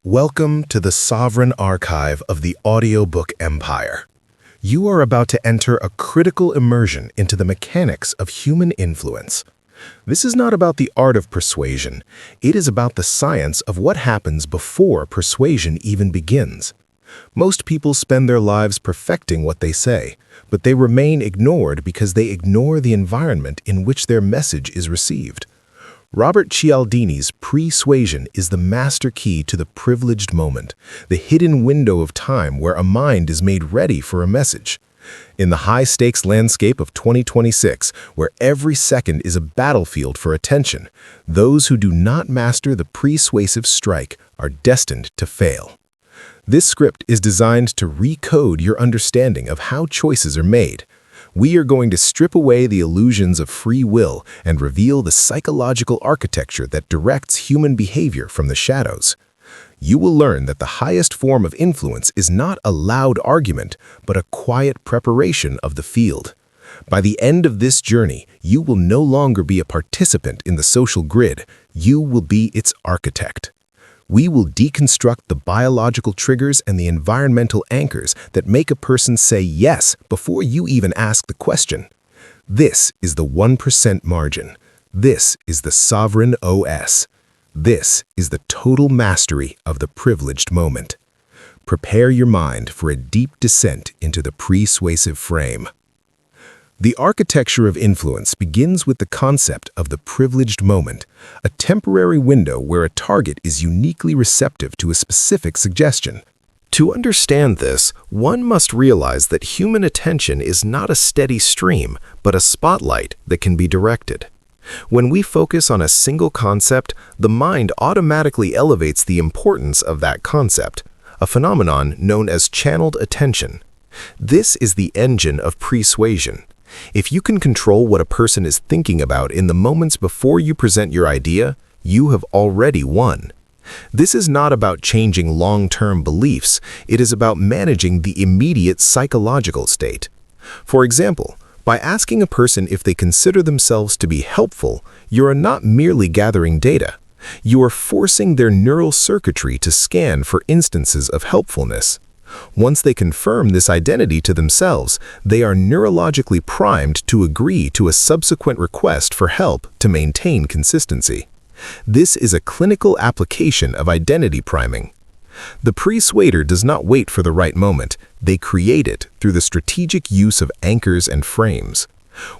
Welcome to the sovereign archive of the audiobook empire. You are about to enter a critical immersion into the mechanics of human influence. This is not about the art of persuasion. It is about the science of what happens before persuasion even begins. Most people spend their lives perfecting what they say, but they remain ignored because they ignore the environment in which their message is received. Robert Cialdini's persuasion is the master key to the privileged moment, the hidden window of time where a mind is made ready for a message. In the high-stakes landscape of 2026, where every second is a battlefield for attention, those who do not master the persuasive strike are destined to fail. This script is designed to recode your understanding of how choices are made. We are going to strip away the illusions of free will and reveal the psychological architecture that directs human behavior from the shadows. You will learn that the highest form of influence is not a loud argument, but a quiet preparation of the field. By the end of this journey, you will no longer be a participant in the social grid. You will be its architect. We will deconstruct the biological triggers and the environmental anchors that make a person say yes before you even ask the question. This is the 1% margin. This is the sovereign OS. This is the total mastery of the privileged moment. Prepare your mind for a deep descent into the persuasive frame. The architecture of influence begins with the concept of the privileged moment, a temporary window where a target is uniquely receptive to a specific suggestion. To understand this, one must realize that human attention is not a steady stream, but a spotlight that can be directed. When we focus on a single concept, the mind automatically elevates the importance of that concept, a phenomenon known as channeled attention. This is the engine of persuasion. If you can control what a person is thinking about in the moments before you present your idea, you have already won. This is not about changing long-term beliefs. It is about managing the immediate psychological state. For example, by asking a person if they consider themselves to be helpful, you are not merely gathering data. You are forcing their neural circuitry to scan for instances of helpfulness. Once they confirm this identity to themselves, they are neurologically primed to agree to a subsequent request for help to maintain consistency. This is a clinical application of identity priming. The persuader does not wait for the right moment. They create it through the strategic use of anchors and frames.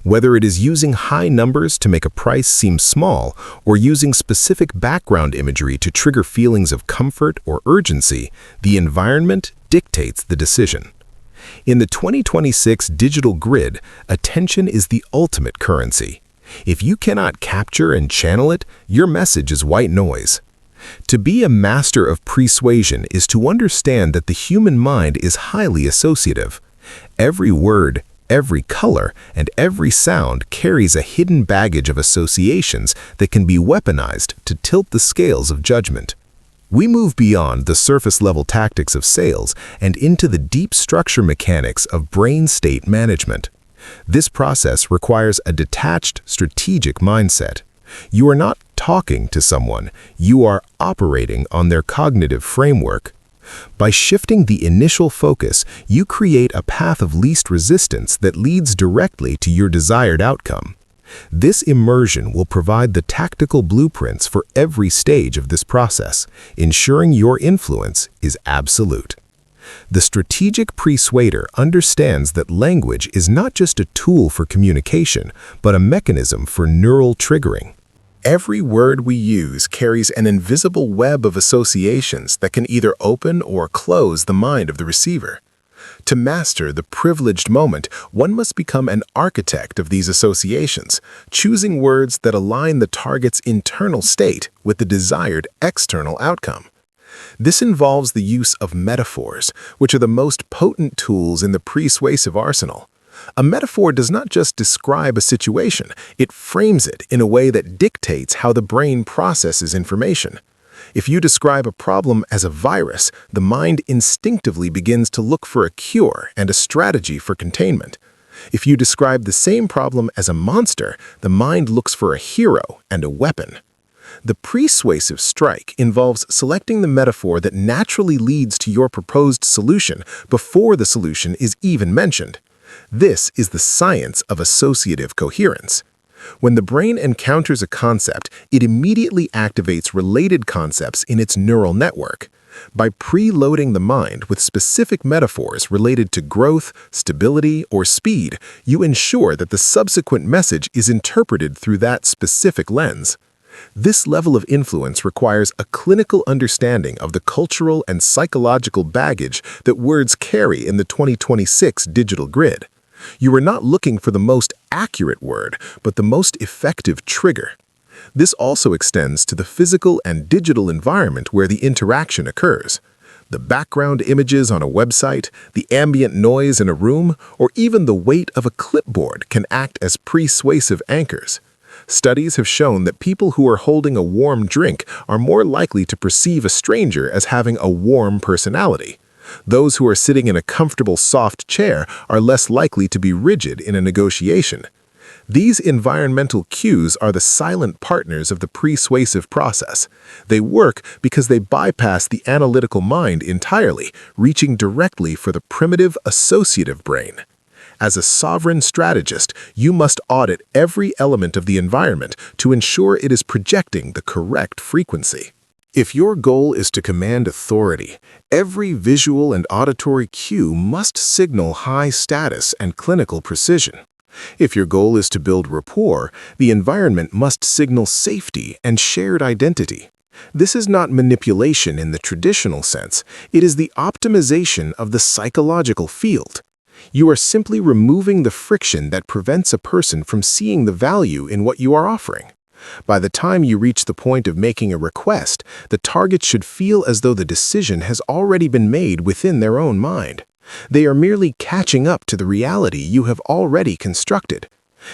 Whether it is using high numbers to make a price seem small or using specific background imagery to trigger feelings of comfort or urgency, the environment dictates the decision. In the 2026 digital grid, attention is the ultimate currency. If you cannot capture and channel it, your message is white noise. To be a master of persuasion is to understand that the human mind is highly associative. Every word, every color, and every sound carries a hidden baggage of associations that can be weaponized to tilt the scales of judgment. We move beyond the surface-level tactics of sales and into the deep structure mechanics of brain state management. This process requires a detached, strategic mindset. You are not talking to someone, you are operating on their cognitive framework. By shifting the initial focus, you create a path of least resistance that leads directly to your desired outcome. This immersion will provide the tactical blueprints for every stage of this process, ensuring your influence is absolute. The strategic persuader understands that language is not just a tool for communication, but a mechanism for neural triggering. Every word we use carries an invisible web of associations that can either open or close the mind of the receiver. To master the privileged moment, one must become an architect of these associations, choosing words that align the target's internal state with the desired external outcome. This involves the use of metaphors, which are the most potent tools in the persuasive arsenal. A metaphor does not just describe a situation, it frames it in a way that dictates how the brain processes information. If you describe a problem as a virus, the mind instinctively begins to look for a cure and a strategy for containment. If you describe the same problem as a monster, the mind looks for a hero and a weapon. The persuasive strike involves selecting the metaphor that naturally leads to your proposed solution before the solution is even mentioned. This is the science of associative coherence. When the brain encounters a concept, it immediately activates related concepts in its neural network. By preloading the mind with specific metaphors related to growth, stability, or speed, you ensure that the subsequent message is interpreted through that specific lens. This level of influence requires a clinical understanding of the cultural and psychological baggage that words carry in the 2026 digital grid. You are not looking for the most accurate word, but the most effective trigger. This also extends to the physical and digital environment where the interaction occurs. The background images on a website, the ambient noise in a room, or even the weight of a clipboard can act as persuasive anchors. Studies have shown that people who are holding a warm drink are more likely to perceive a stranger as having a warm personality. Those who are sitting in a comfortable, soft chair are less likely to be rigid in a negotiation. These environmental cues are the silent partners of the persuasive process. They work because they bypass the analytical mind entirely, reaching directly for the primitive associative brain. As a sovereign strategist, you must audit every element of the environment to ensure it is projecting the correct frequency. If your goal is to command authority, every visual and auditory cue must signal high status and clinical precision. If your goal is to build rapport, the environment must signal safety and shared identity. This is not manipulation in the traditional sense, it is the optimization of the psychological field. You are simply removing the friction that prevents a person from seeing the value in what you are offering. By the time you reach the point of making a request, the target should feel as though the decision has already been made within their own mind. They are merely catching up to the reality you have already constructed.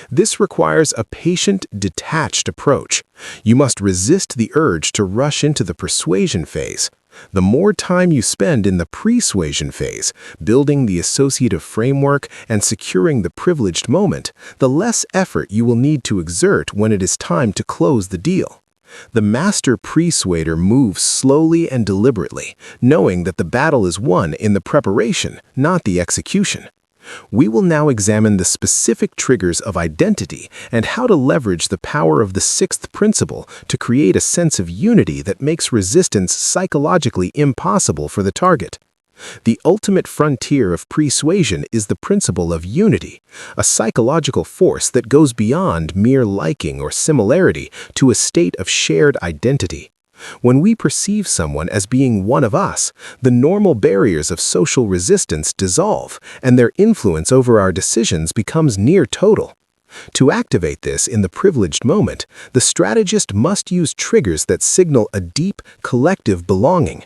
This requires a patient, detached approach. You must resist the urge to rush into the persuasion phase. The more time you spend in the persuasion phase, building the associative framework and securing the privileged moment, the less effort you will need to exert when it is time to close the deal. The master persuader moves slowly and deliberately, knowing that the battle is won in the preparation, not the execution. We will now examine the specific triggers of identity and how to leverage the power of the sixth principle to create a sense of unity that makes resistance psychologically impossible for the target. The ultimate frontier of persuasion is the principle of unity, a psychological force that goes beyond mere liking or similarity to a state of shared identity. When we perceive someone as being one of us, the normal barriers of social resistance dissolve, and their influence over our decisions becomes near total. To activate this in the privileged moment, the strategist must use triggers that signal a deep, collective belonging.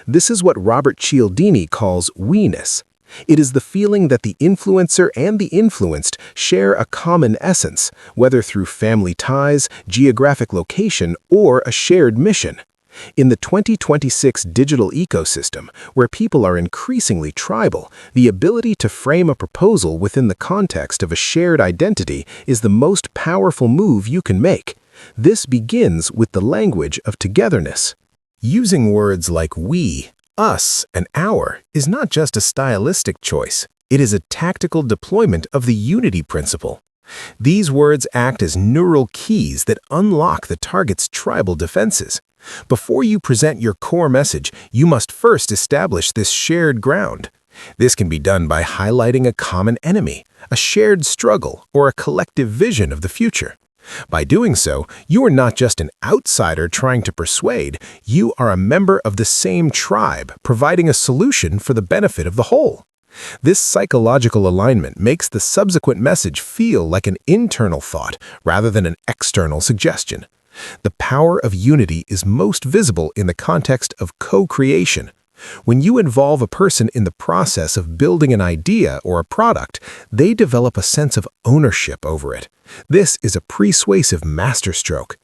This is what Robert Cialdini calls we-ness. It is the feeling that the influencer and the influenced share a common essence, whether through family ties, geographic location, or a shared mission. In the 2026 digital ecosystem, where people are increasingly tribal, the ability to frame a proposal within the context of a shared identity is the most powerful move you can make. This begins with the language of togetherness. Using words like we, us, and our is not just a stylistic choice. It is a tactical deployment of the unity principle. These words act as neural keys that unlock the target's tribal defenses. Before you present your core message, you must first establish this shared ground. This can be done by highlighting a common enemy, a shared struggle, or a collective vision of the future. By doing so, you are not just an outsider trying to persuade, you are a member of the same tribe, providing a solution for the benefit of the whole. This psychological alignment makes the subsequent message feel like an internal thought rather than an external suggestion. The power of unity is most visible in the context of co-creation. When you involve a person in the process of building an idea or a product, they develop a sense of ownership over it. This is a persuasive masterstroke.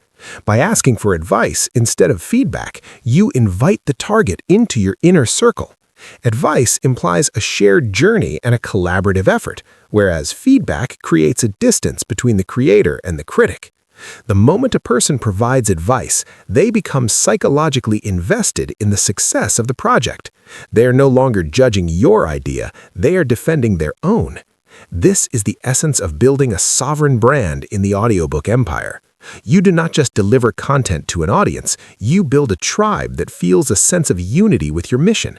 By asking for advice instead of feedback, you invite the target into your inner circle. Advice implies a shared journey and a collaborative effort, whereas feedback creates a distance between the creator and the critic. The moment a person provides advice, they become psychologically invested in the success of the project. They are no longer judging your idea, they are defending their own. This is the essence of building a sovereign brand in the audiobook empire. You do not just deliver content to an audience, you build a tribe that feels a sense of unity with your mission.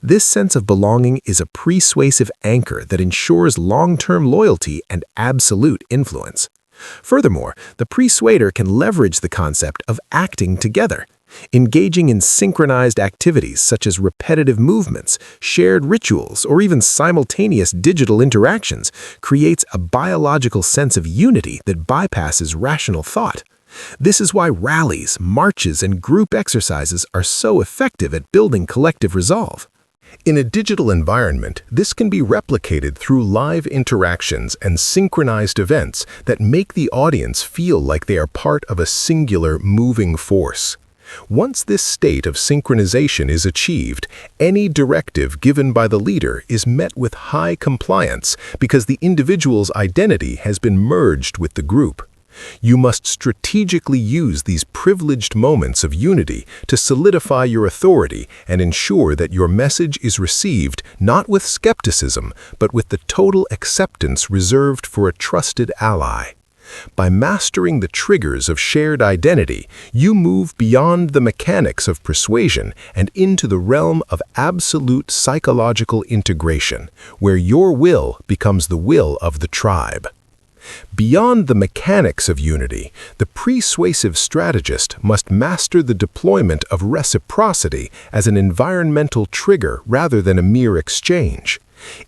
This sense of belonging is a persuasive anchor that ensures long-term loyalty and absolute influence. Furthermore, the persuader can leverage the concept of acting together. Engaging in synchronized activities such as repetitive movements, shared rituals, or even simultaneous digital interactions creates a biological sense of unity that bypasses rational thought. This is why rallies, marches, and group exercises are so effective at building collective resolve. In a digital environment, this can be replicated through live interactions and synchronized events that make the audience feel like they are part of a singular moving force. Once this state of synchronization is achieved, any directive given by the leader is met with high compliance because the individual's identity has been merged with the group. You must strategically use these privileged moments of unity to solidify your authority and ensure that your message is received not with skepticism, but with the total acceptance reserved for a trusted ally. By mastering the triggers of shared identity, you move beyond the mechanics of persuasion and into the realm of absolute psychological integration, where your will becomes the will of the tribe. Beyond the mechanics of unity, the persuasive strategist must master the deployment of reciprocity as an environmental trigger rather than a mere exchange.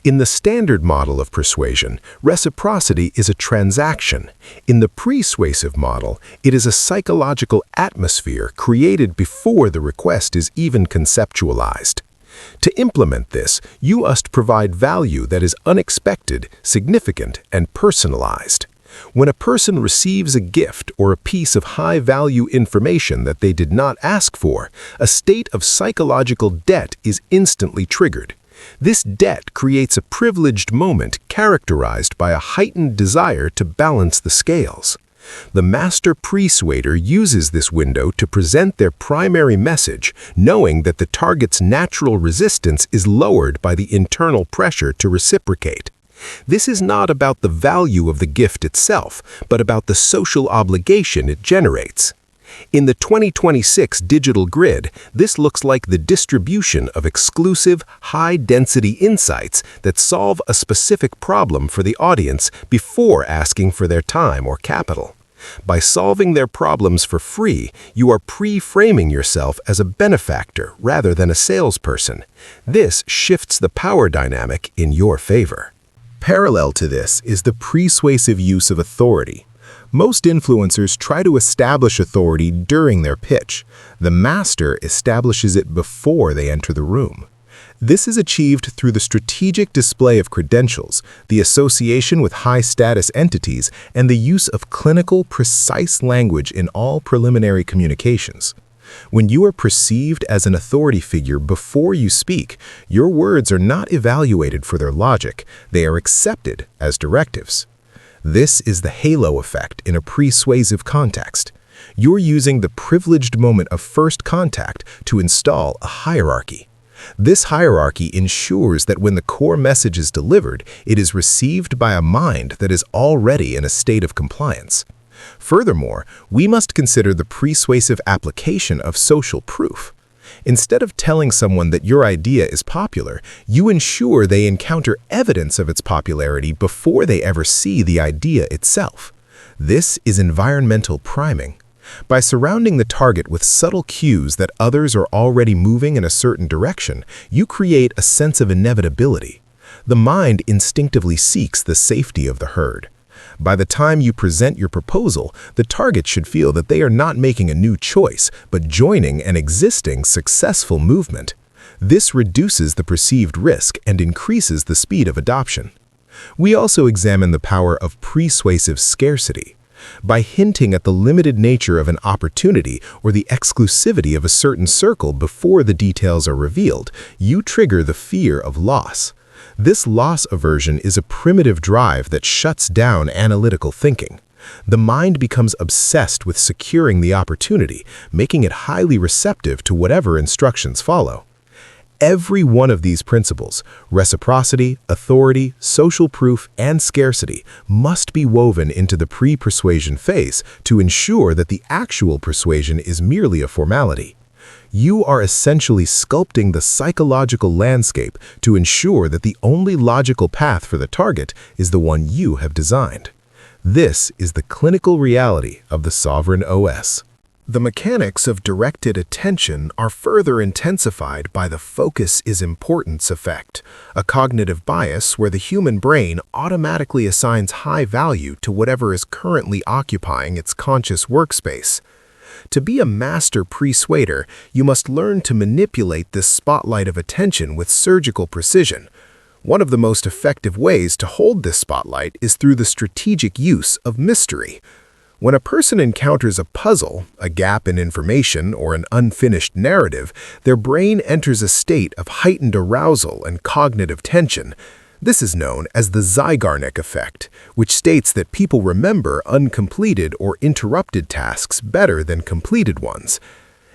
In the standard model of persuasion, reciprocity is a transaction. In the persuasive model, it is a psychological atmosphere created before the request is even conceptualized. To implement this, you must provide value that is unexpected, significant, and personalized. When a person receives a gift or a piece of high-value information that they did not ask for, a state of psychological debt is instantly triggered. This debt creates a privileged moment characterized by a heightened desire to balance the scales. The master persuader uses this window to present their primary message, knowing that the target's natural resistance is lowered by the internal pressure to reciprocate. This is not about the value of the gift itself, but about the social obligation it generates. In the 2026 digital grid, this looks like the distribution of exclusive, high-density insights that solve a specific problem for the audience before asking for their time or capital. By solving their problems for free, you are pre-framing yourself as a benefactor rather than a salesperson. This shifts the power dynamic in your favor. Parallel to this is the persuasive use of authority. Most influencers try to establish authority during their pitch. The master establishes it before they enter the room. This is achieved through the strategic display of credentials, the association with high-status entities, and the use of clinical, precise language in all preliminary communications. When you are perceived as an authority figure before you speak, your words are not evaluated for their logic, they are accepted as directives. This is the halo effect in a persuasive context. You're using the privileged moment of first contact to install a hierarchy. This hierarchy ensures that when the core message is delivered, it is received by a mind that is already in a state of compliance. Furthermore, we must consider the persuasive application of social proof. Instead of telling someone that your idea is popular, you ensure they encounter evidence of its popularity before they ever see the idea itself. This is environmental priming. By surrounding the target with subtle cues that others are already moving in a certain direction, you create a sense of inevitability. The mind instinctively seeks the safety of the herd. By the time you present your proposal, the target should feel that they are not making a new choice, but joining an existing successful movement. This reduces the perceived risk and increases the speed of adoption. We also examine the power of persuasive scarcity. By hinting at the limited nature of an opportunity or the exclusivity of a certain circle before the details are revealed, you trigger the fear of loss. This loss aversion is a primitive drive that shuts down analytical thinking. The mind becomes obsessed with securing the opportunity, making it highly receptive to whatever instructions follow. Every one of these principles, reciprocity, authority, social proof, and scarcity, must be woven into the pre-persuasion phase to ensure that the actual persuasion is merely a formality. You are essentially sculpting the psychological landscape to ensure that the only logical path for the target is the one you have designed. This is the clinical reality of the sovereign OS. The mechanics of directed attention are further intensified by the focus is importance effect, a cognitive bias where the human brain automatically assigns high value to whatever is currently occupying its conscious workspace. To be a master persuader, you must learn to manipulate this spotlight of attention with surgical precision. One of the most effective ways to hold this spotlight is through the strategic use of mystery. When a person encounters a puzzle, a gap in information, or an unfinished narrative, their brain enters a state of heightened arousal and cognitive tension. This is known as the Zeigarnik effect, which states that people remember uncompleted or interrupted tasks better than completed ones.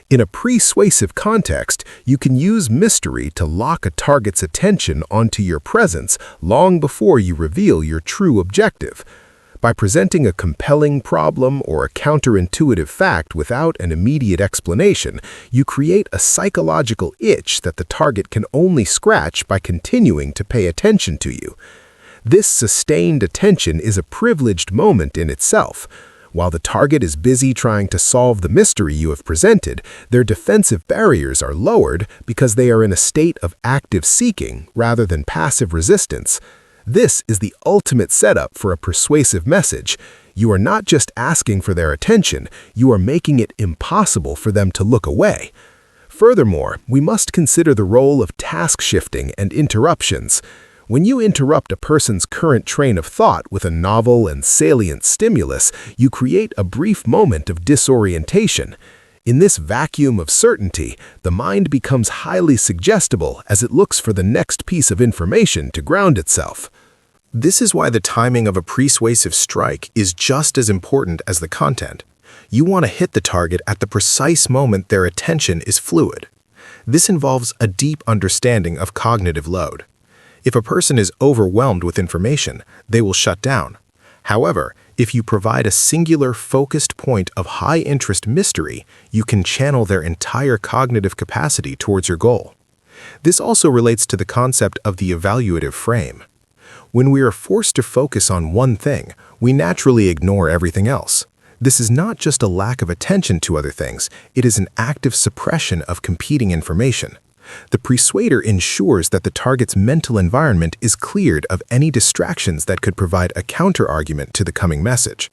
In a persuasive context, you can use mystery to lock a target's attention onto your presence long before you reveal your true objective. By presenting a compelling problem or a counterintuitive fact without an immediate explanation, you create a psychological itch that the target can only scratch by continuing to pay attention to you. This sustained attention is a privileged moment in itself. While the target is busy trying to solve the mystery you have presented, their defensive barriers are lowered because they are in a state of active seeking rather than passive resistance. This is the ultimate setup for a persuasive message. You are not just asking for their attention, you are making it impossible for them to look away. Furthermore, we must consider the role of task shifting and interruptions. When you interrupt a person's current train of thought with a novel and salient stimulus, you create a brief moment of disorientation. In this vacuum of certainty, the mind becomes highly suggestible as it looks for the next piece of information to ground itself. This is why the timing of a persuasive strike is just as important as the content. You want to hit the target at the precise moment their attention is fluid. This involves a deep understanding of cognitive load. If a person is overwhelmed with information, they will shut down. However, if you provide a singular focused point of high-interest mystery, you can channel their entire cognitive capacity towards your goal. This also relates to the concept of the evaluative frame. When we are forced to focus on one thing, we naturally ignore everything else. This is not just a lack of attention to other things, it is an active suppression of competing information. The persuader ensures that the target's mental environment is cleared of any distractions that could provide a counter-argument to the coming message.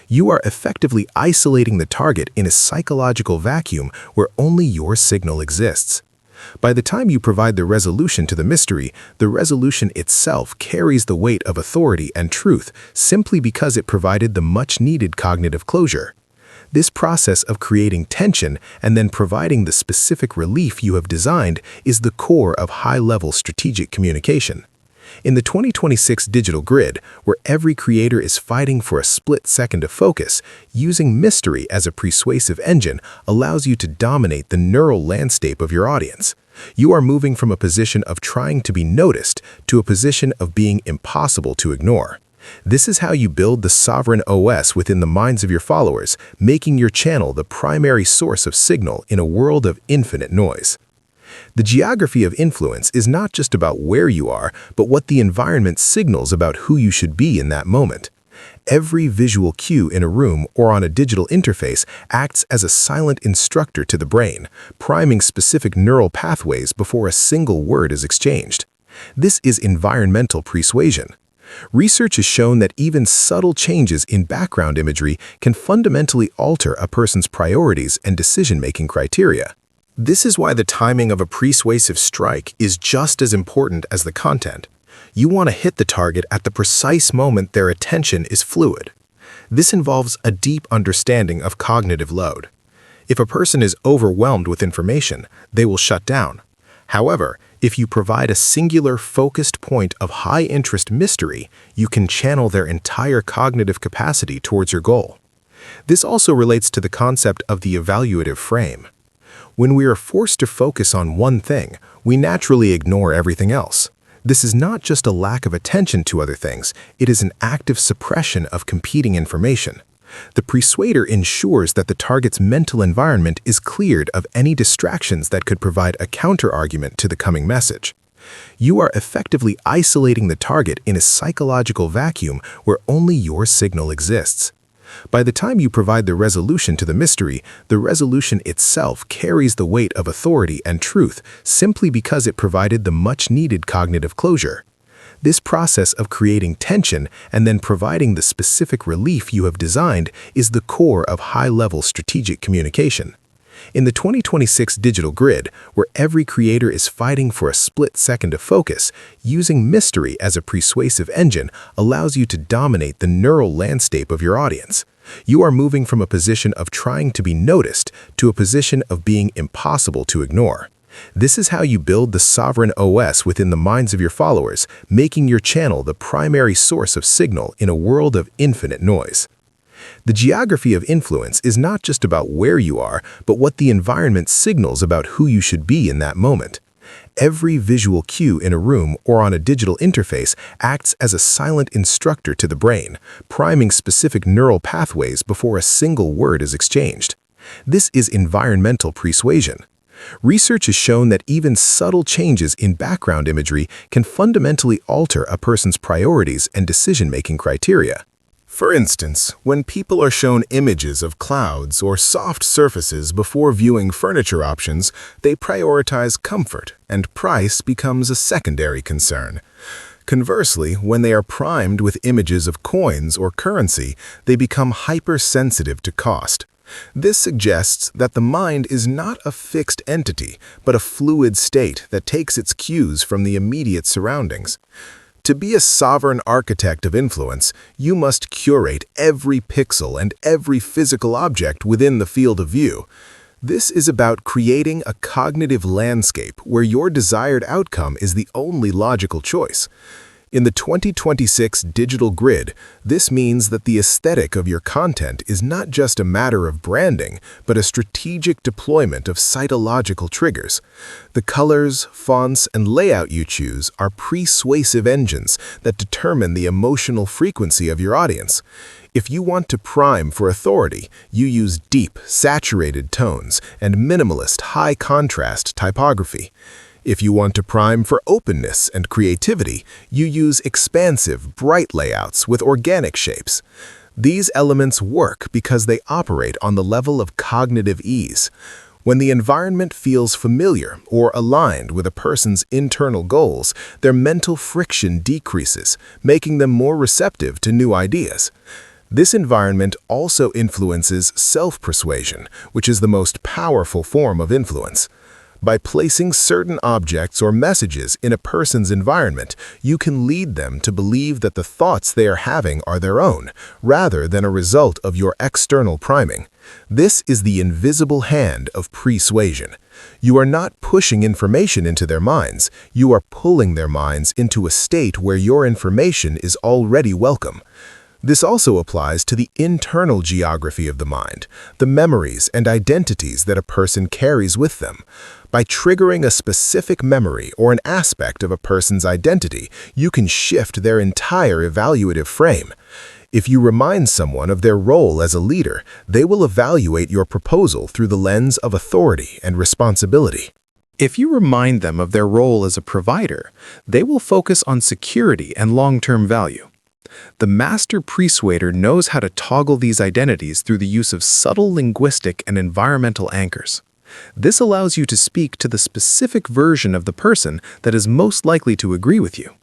You are effectively isolating the target in a psychological vacuum where only your signal exists. By the time you provide the resolution to the mystery, the resolution itself carries the weight of authority and truth simply because it provided the much-needed cognitive closure. This process of creating tension and then providing the specific relief you have designed is the core of high-level strategic communication. In the 2026 digital grid, where every creator is fighting for a split second of focus, using mystery as a persuasive engine allows you to dominate the neural landscape of your audience. You are moving from a position of trying to be noticed to a position of being impossible to ignore. This is how you build the sovereign OS within the minds of your followers, making your channel the primary source of signal in a world of infinite noise. The geography of influence is not just about where you are, but what the environment signals about who you should be in that moment. Every visual cue in a room or on a digital interface acts as a silent instructor to the brain, priming specific neural pathways before a single word is exchanged. This is environmental persuasion. Research has shown that even subtle changes in background imagery can fundamentally alter a person's priorities and decision-making criteria. This is why the timing of a persuasive strike is just as important as the content. You want to hit the target at the precise moment their attention is fluid. This involves a deep understanding of cognitive load. If a person is overwhelmed with information, they will shut down. However, If you provide a singular, focused point of high-interest mystery, you can channel their entire cognitive capacity towards your goal. This also relates to the concept of the evaluative frame. When we are forced to focus on one thing, we naturally ignore everything else. This is not just a lack of attention to other things, it is an active suppression of competing information. The persuader ensures that the target's mental environment is cleared of any distractions that could provide a counter-argument to the coming message. You are effectively isolating the target in a psychological vacuum where only your signal exists. By the time you provide the resolution to the mystery, the resolution itself carries the weight of authority and truth simply because it provided the much-needed cognitive closure. This process of creating tension and then providing the specific relief you have designed is the core of high-level strategic communication. In the 2026 digital grid, where every creator is fighting for a split second of focus, using mystery as a persuasive engine allows you to dominate the neural landscape of your audience. You are moving from a position of trying to be noticed to a position of being impossible to ignore. This is how you build the sovereign OS within the minds of your followers, making your channel the primary source of signal in a world of infinite noise. The geography of influence is not just about where you are, but what the environment signals about who you should be in that moment. Every visual cue in a room or on a digital interface acts as a silent instructor to the brain, priming specific neural pathways before a single word is exchanged. This is environmental persuasion. Research has shown that even subtle changes in background imagery can fundamentally alter a person's priorities and decision-making criteria. For instance, when people are shown images of clouds or soft surfaces before viewing furniture options, they prioritize comfort, and price becomes a secondary concern. Conversely, when they are primed with images of coins or currency, they become hypersensitive to cost. This suggests that the mind is not a fixed entity, but a fluid state that takes its cues from the immediate surroundings. To be a sovereign architect of influence, you must curate every pixel and every physical object within the field of view. This is about creating a cognitive landscape where your desired outcome is the only logical choice. In the 2026 digital grid, this means that the aesthetic of your content is not just a matter of branding, but a strategic deployment of cytological triggers. The colors, fonts, and layout you choose are persuasive engines that determine the emotional frequency of your audience. If you want to prime for authority, you use deep, saturated tones and minimalist, high-contrast typography. If you want to prime for openness and creativity, you use expansive, bright layouts with organic shapes. These elements work because they operate on the level of cognitive ease. When the environment feels familiar or aligned with a person's internal goals, their mental friction decreases, making them more receptive to new ideas. This environment also influences self-persuasion, which is the most powerful form of influence. By placing certain objects or messages in a person's environment, you can lead them to believe that the thoughts they are having are their own, rather than a result of your external priming. This is the invisible hand of persuasion. You are not pushing information into their minds, you are pulling their minds into a state where your information is already welcome. This also applies to the internal geography of the mind, the memories and identities that a person carries with them. By triggering a specific memory or an aspect of a person's identity, you can shift their entire evaluative frame. If you remind someone of their role as a leader, they will evaluate your proposal through the lens of authority and responsibility. If you remind them of their role as a provider, they will focus on security and long-term value. The master persuader knows how to toggle these identities through the use of subtle linguistic and environmental anchors. This allows you to speak to the specific version of the person that is most likely to agree with you.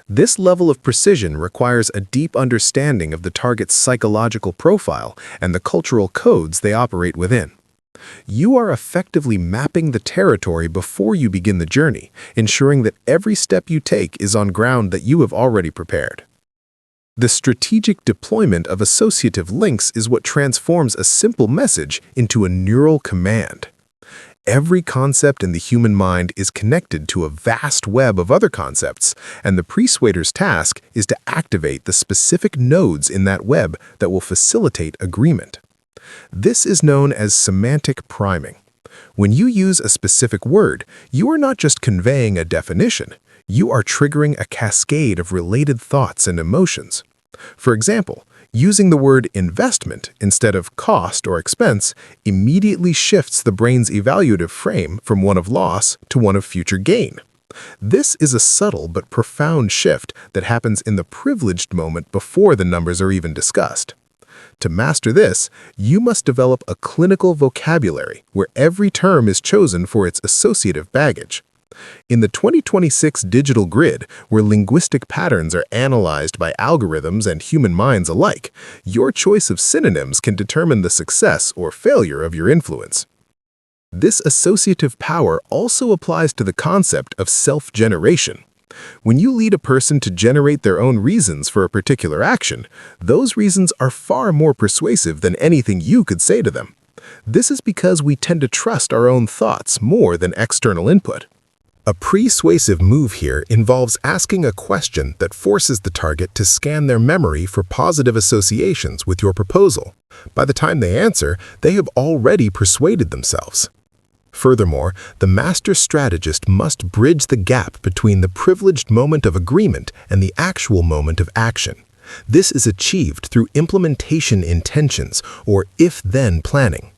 This level of precision requires a deep understanding of the target's psychological profile and the cultural codes they operate within. You are effectively mapping the territory before you begin the journey, ensuring that every step you take is on ground that you have already prepared. The strategic deployment of associative links is what transforms a simple message into a neural command. Every concept in the human mind is connected to a vast web of other concepts, and the persuader's task is to activate the specific nodes in that web that will facilitate agreement. This is known as semantic priming. When you use a specific word, you are not just conveying a definition, you are triggering a cascade of related thoughts and emotions. For example, using the word investment instead of cost or expense immediately shifts the brain's evaluative frame from one of loss to one of future gain. This is a subtle but profound shift that happens in the privileged moment before the numbers are even discussed. To master this, you must develop a clinical vocabulary where every term is chosen for its associative baggage. In the 2026 digital grid, where linguistic patterns are analyzed by algorithms and human minds alike, your choice of synonyms can determine the success or failure of your influence. This associative power also applies to the concept of self-generation. When you lead a person to generate their own reasons for a particular action, those reasons are far more persuasive than anything you could say to them. This is because we tend to trust our own thoughts more than external input. A persuasive move here involves asking a question that forces the target to scan their memory for positive associations with your proposal. By the time they answer, they have already persuaded themselves. Furthermore, the master strategist must bridge the gap between the privileged moment of agreement and the actual moment of action. This is achieved through implementation intentions, or if-then planning.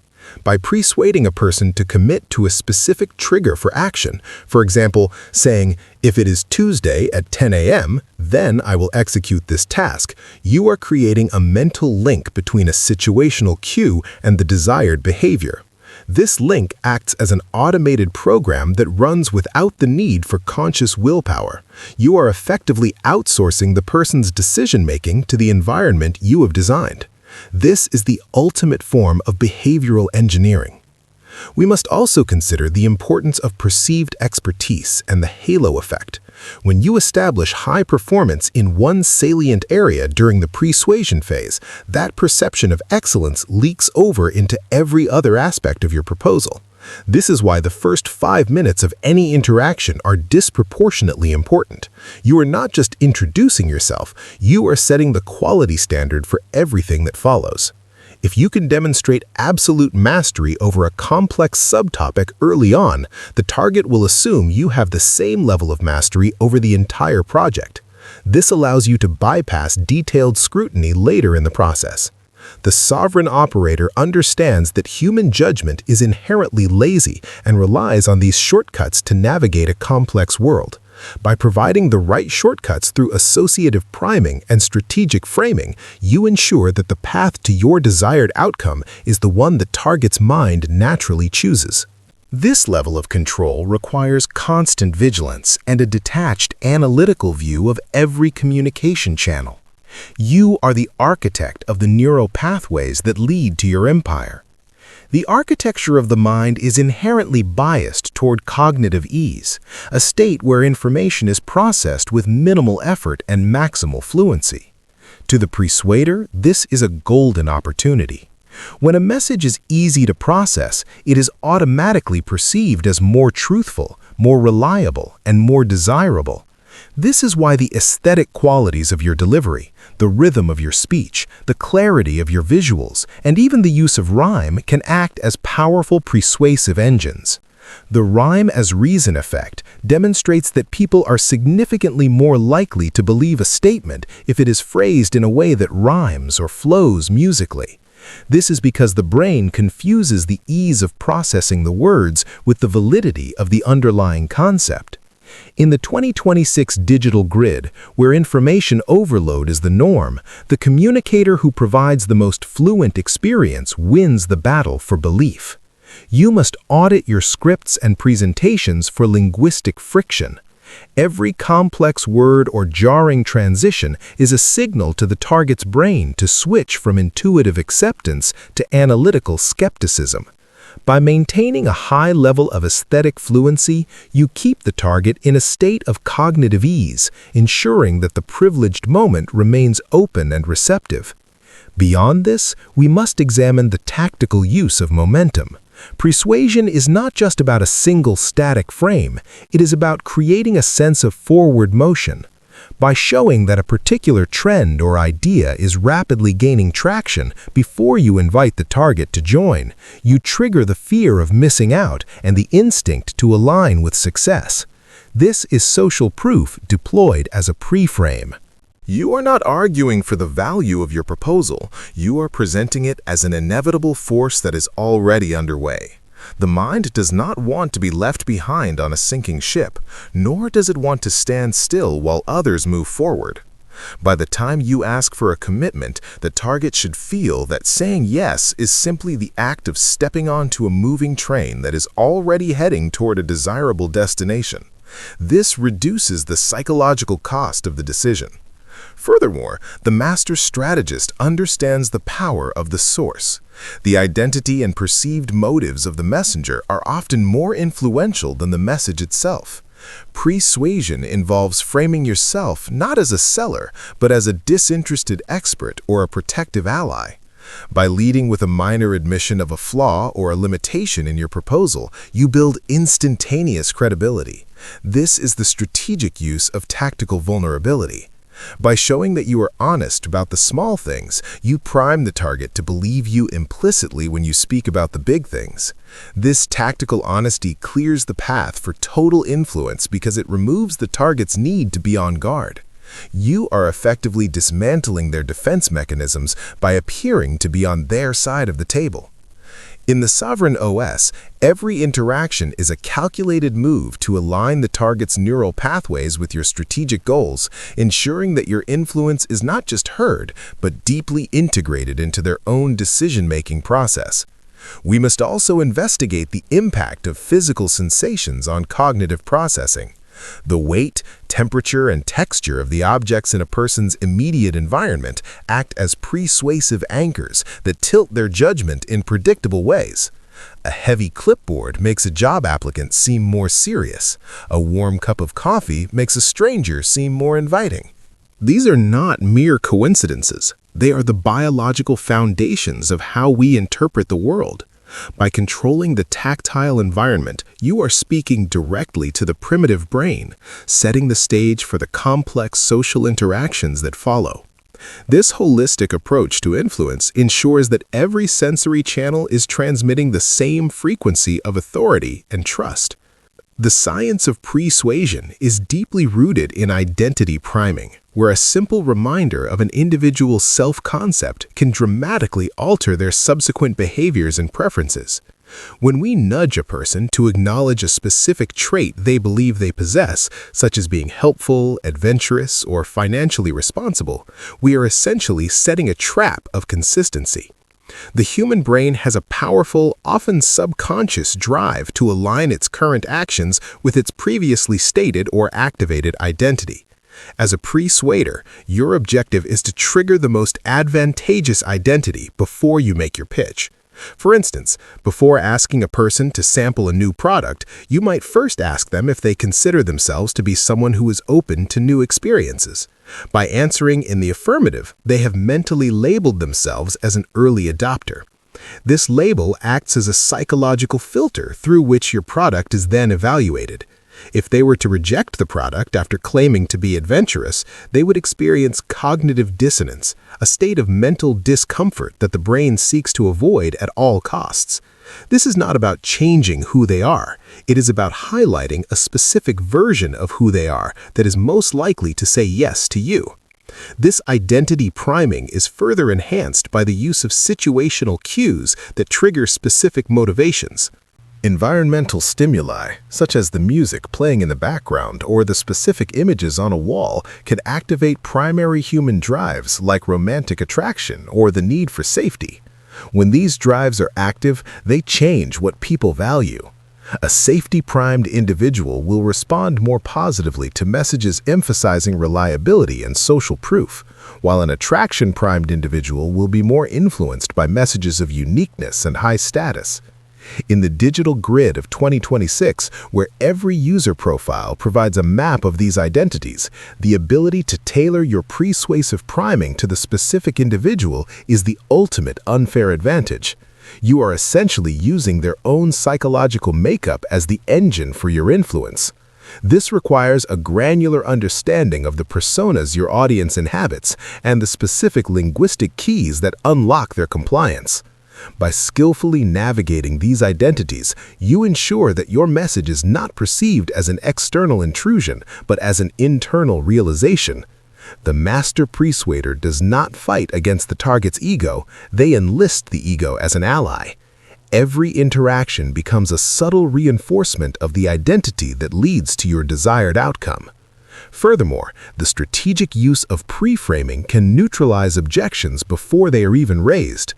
By persuading a person to commit to a specific trigger for action, for example, saying, "If it is Tuesday at 10 a.m., then I will execute this task," you are creating a mental link between a situational cue and the desired behavior. This link acts as an automated program that runs without the need for conscious willpower. You are effectively outsourcing the person's decision-making to the environment you have designed. This is the ultimate form of behavioral engineering. We must also consider the importance of perceived expertise and the halo effect. When you establish high performance in one salient area during the persuasion phase, that perception of excellence leaks over into every other aspect of your proposal. This is why the first 5 minutes of any interaction are disproportionately important. You are not just introducing yourself, you are setting the quality standard for everything that follows. If you can demonstrate absolute mastery over a complex subtopic early on, the target will assume you have the same level of mastery over the entire project. This allows you to bypass detailed scrutiny later in the process. The sovereign operator understands that human judgment is inherently lazy and relies on these shortcuts to navigate a complex world. By providing the right shortcuts through associative priming and strategic framing, you ensure that the path to your desired outcome is the one the target's mind naturally chooses. This level of control requires constant vigilance and a detached, analytical view of every communication channel. You are the architect of the neural pathways that lead to your empire. The architecture of the mind is inherently biased toward cognitive ease, a state where information is processed with minimal effort and maximal fluency. To the persuader, this is a golden opportunity. When a message is easy to process, it is automatically perceived as more truthful, more reliable, and more desirable. This is why the aesthetic qualities of your delivery, the rhythm of your speech, the clarity of your visuals, and even the use of rhyme can act as powerful persuasive engines. The rhyme as reason effect demonstrates that people are significantly more likely to believe a statement if it is phrased in a way that rhymes or flows musically. This is because the brain confuses the ease of processing the words with the validity of the underlying concept. In the 2026 digital grid, where information overload is the norm, the communicator who provides the most fluent experience wins the battle for belief. You must audit your scripts and presentations for linguistic friction. Every complex word or jarring transition is a signal to the target's brain to switch from intuitive acceptance to analytical skepticism. By maintaining a high level of aesthetic fluency, you keep the target in a state of cognitive ease, ensuring that the privileged moment remains open and receptive. Beyond this, we must examine the tactical use of momentum. Persuasion is not just about a single static frame, it is about creating a sense of forward motion. By showing that a particular trend or idea is rapidly gaining traction before you invite the target to join, you trigger the fear of missing out and the instinct to align with success. This is social proof deployed as a pre-frame. You are not arguing for the value of your proposal, you are presenting it as an inevitable force that is already underway. The mind does not want to be left behind on a sinking ship, nor does it want to stand still while others move forward. By the time you ask for a commitment, the target should feel that saying yes is simply the act of stepping onto a moving train that is already heading toward a desirable destination. This reduces the psychological cost of the decision. Furthermore, the master strategist understands the power of the source. The identity and perceived motives of the messenger are often more influential than the message itself. Persuasion involves framing yourself not as a seller, but as a disinterested expert or a protective ally. By leading with a minor admission of a flaw or a limitation in your proposal, you build instantaneous credibility. This is the strategic use of tactical vulnerability. By showing that you are honest about the small things, you prime the target to believe you implicitly when you speak about the big things. This tactical honesty clears the path for total influence because it removes the target's need to be on guard. You are effectively dismantling their defense mechanisms by appearing to be on their side of the table. In the Sovereign OS, every interaction is a calculated move to align the target's neural pathways with your strategic goals, ensuring that your influence is not just heard, but deeply integrated into their own decision-making process. We must also investigate the impact of physical sensations on cognitive processing. The weight, temperature, and texture of the objects in a person's immediate environment act as persuasive anchors that tilt their judgment in predictable ways. A heavy clipboard makes a job applicant seem more serious. A warm cup of coffee makes a stranger seem more inviting. These are not mere coincidences. They are the biological foundations of how we interpret the world. By controlling the tactile environment, you are speaking directly to the primitive brain, setting the stage for the complex social interactions that follow. This holistic approach to influence ensures that every sensory channel is transmitting the same frequency of authority and trust. The science of persuasion is deeply rooted in identity priming, where a simple reminder of an individual's self-concept can dramatically alter their subsequent behaviors and preferences. When we nudge a person to acknowledge a specific trait they believe they possess, such as being helpful, adventurous, or financially responsible, we are essentially setting a trap of consistency. The human brain has a powerful, often subconscious drive to align its current actions with its previously stated or activated identity. As a persuader, your objective is to trigger the most advantageous identity before you make your pitch. For instance, before asking a person to sample a new product, you might first ask them if they consider themselves to be someone who is open to new experiences. By answering in the affirmative, they have mentally labeled themselves as an early adopter. This label acts as a psychological filter through which your product is then evaluated. If they were to reject the product after claiming to be adventurous, they would experience cognitive dissonance, a state of mental discomfort that the brain seeks to avoid at all costs. This is not about changing who they are. It is about highlighting a specific version of who they are that is most likely to say yes to you. This identity priming is further enhanced by the use of situational cues that trigger specific motivations. Environmental stimuli, such as the music playing in the background or the specific images on a wall, can activate primary human drives like romantic attraction or the need for safety. When these drives are active, they change what people value. A safety-primed individual will respond more positively to messages emphasizing reliability and social proof, while an attraction-primed individual will be more influenced by messages of uniqueness and high status. In the digital grid of 2026, where every user profile provides a map of these identities, the ability to tailor your persuasive priming to the specific individual is the ultimate unfair advantage. You are essentially using their own psychological makeup as the engine for your influence. This requires a granular understanding of the personas your audience inhabits and the specific linguistic keys that unlock their compliance. By skillfully navigating these identities, you ensure that your message is not perceived as an external intrusion, but as an internal realization. The master persuader does not fight against the target's ego, they enlist the ego as an ally. Every interaction becomes a subtle reinforcement of the identity that leads to your desired outcome. Furthermore, the strategic use of pre-framing can neutralize objections before they are even raised.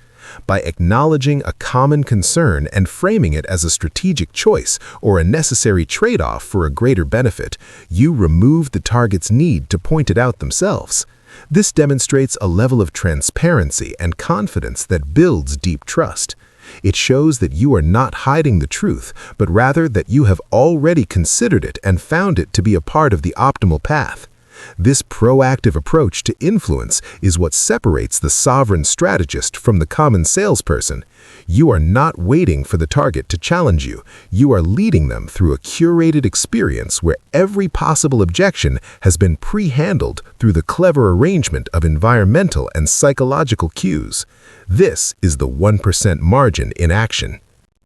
By acknowledging a common concern and framing it as a strategic choice or a necessary trade-off for a greater benefit, you remove the target's need to point it out themselves. This demonstrates a level of transparency and confidence that builds deep trust. It shows that you are not hiding the truth, but rather that you have already considered it and found it to be a part of the optimal path. This proactive approach to influence is what separates the sovereign strategist from the common salesperson. You are not waiting for the target to challenge you. You are leading them through a curated experience where every possible objection has been pre-handled through the clever arrangement of environmental and psychological cues. This is the 1% margin in action.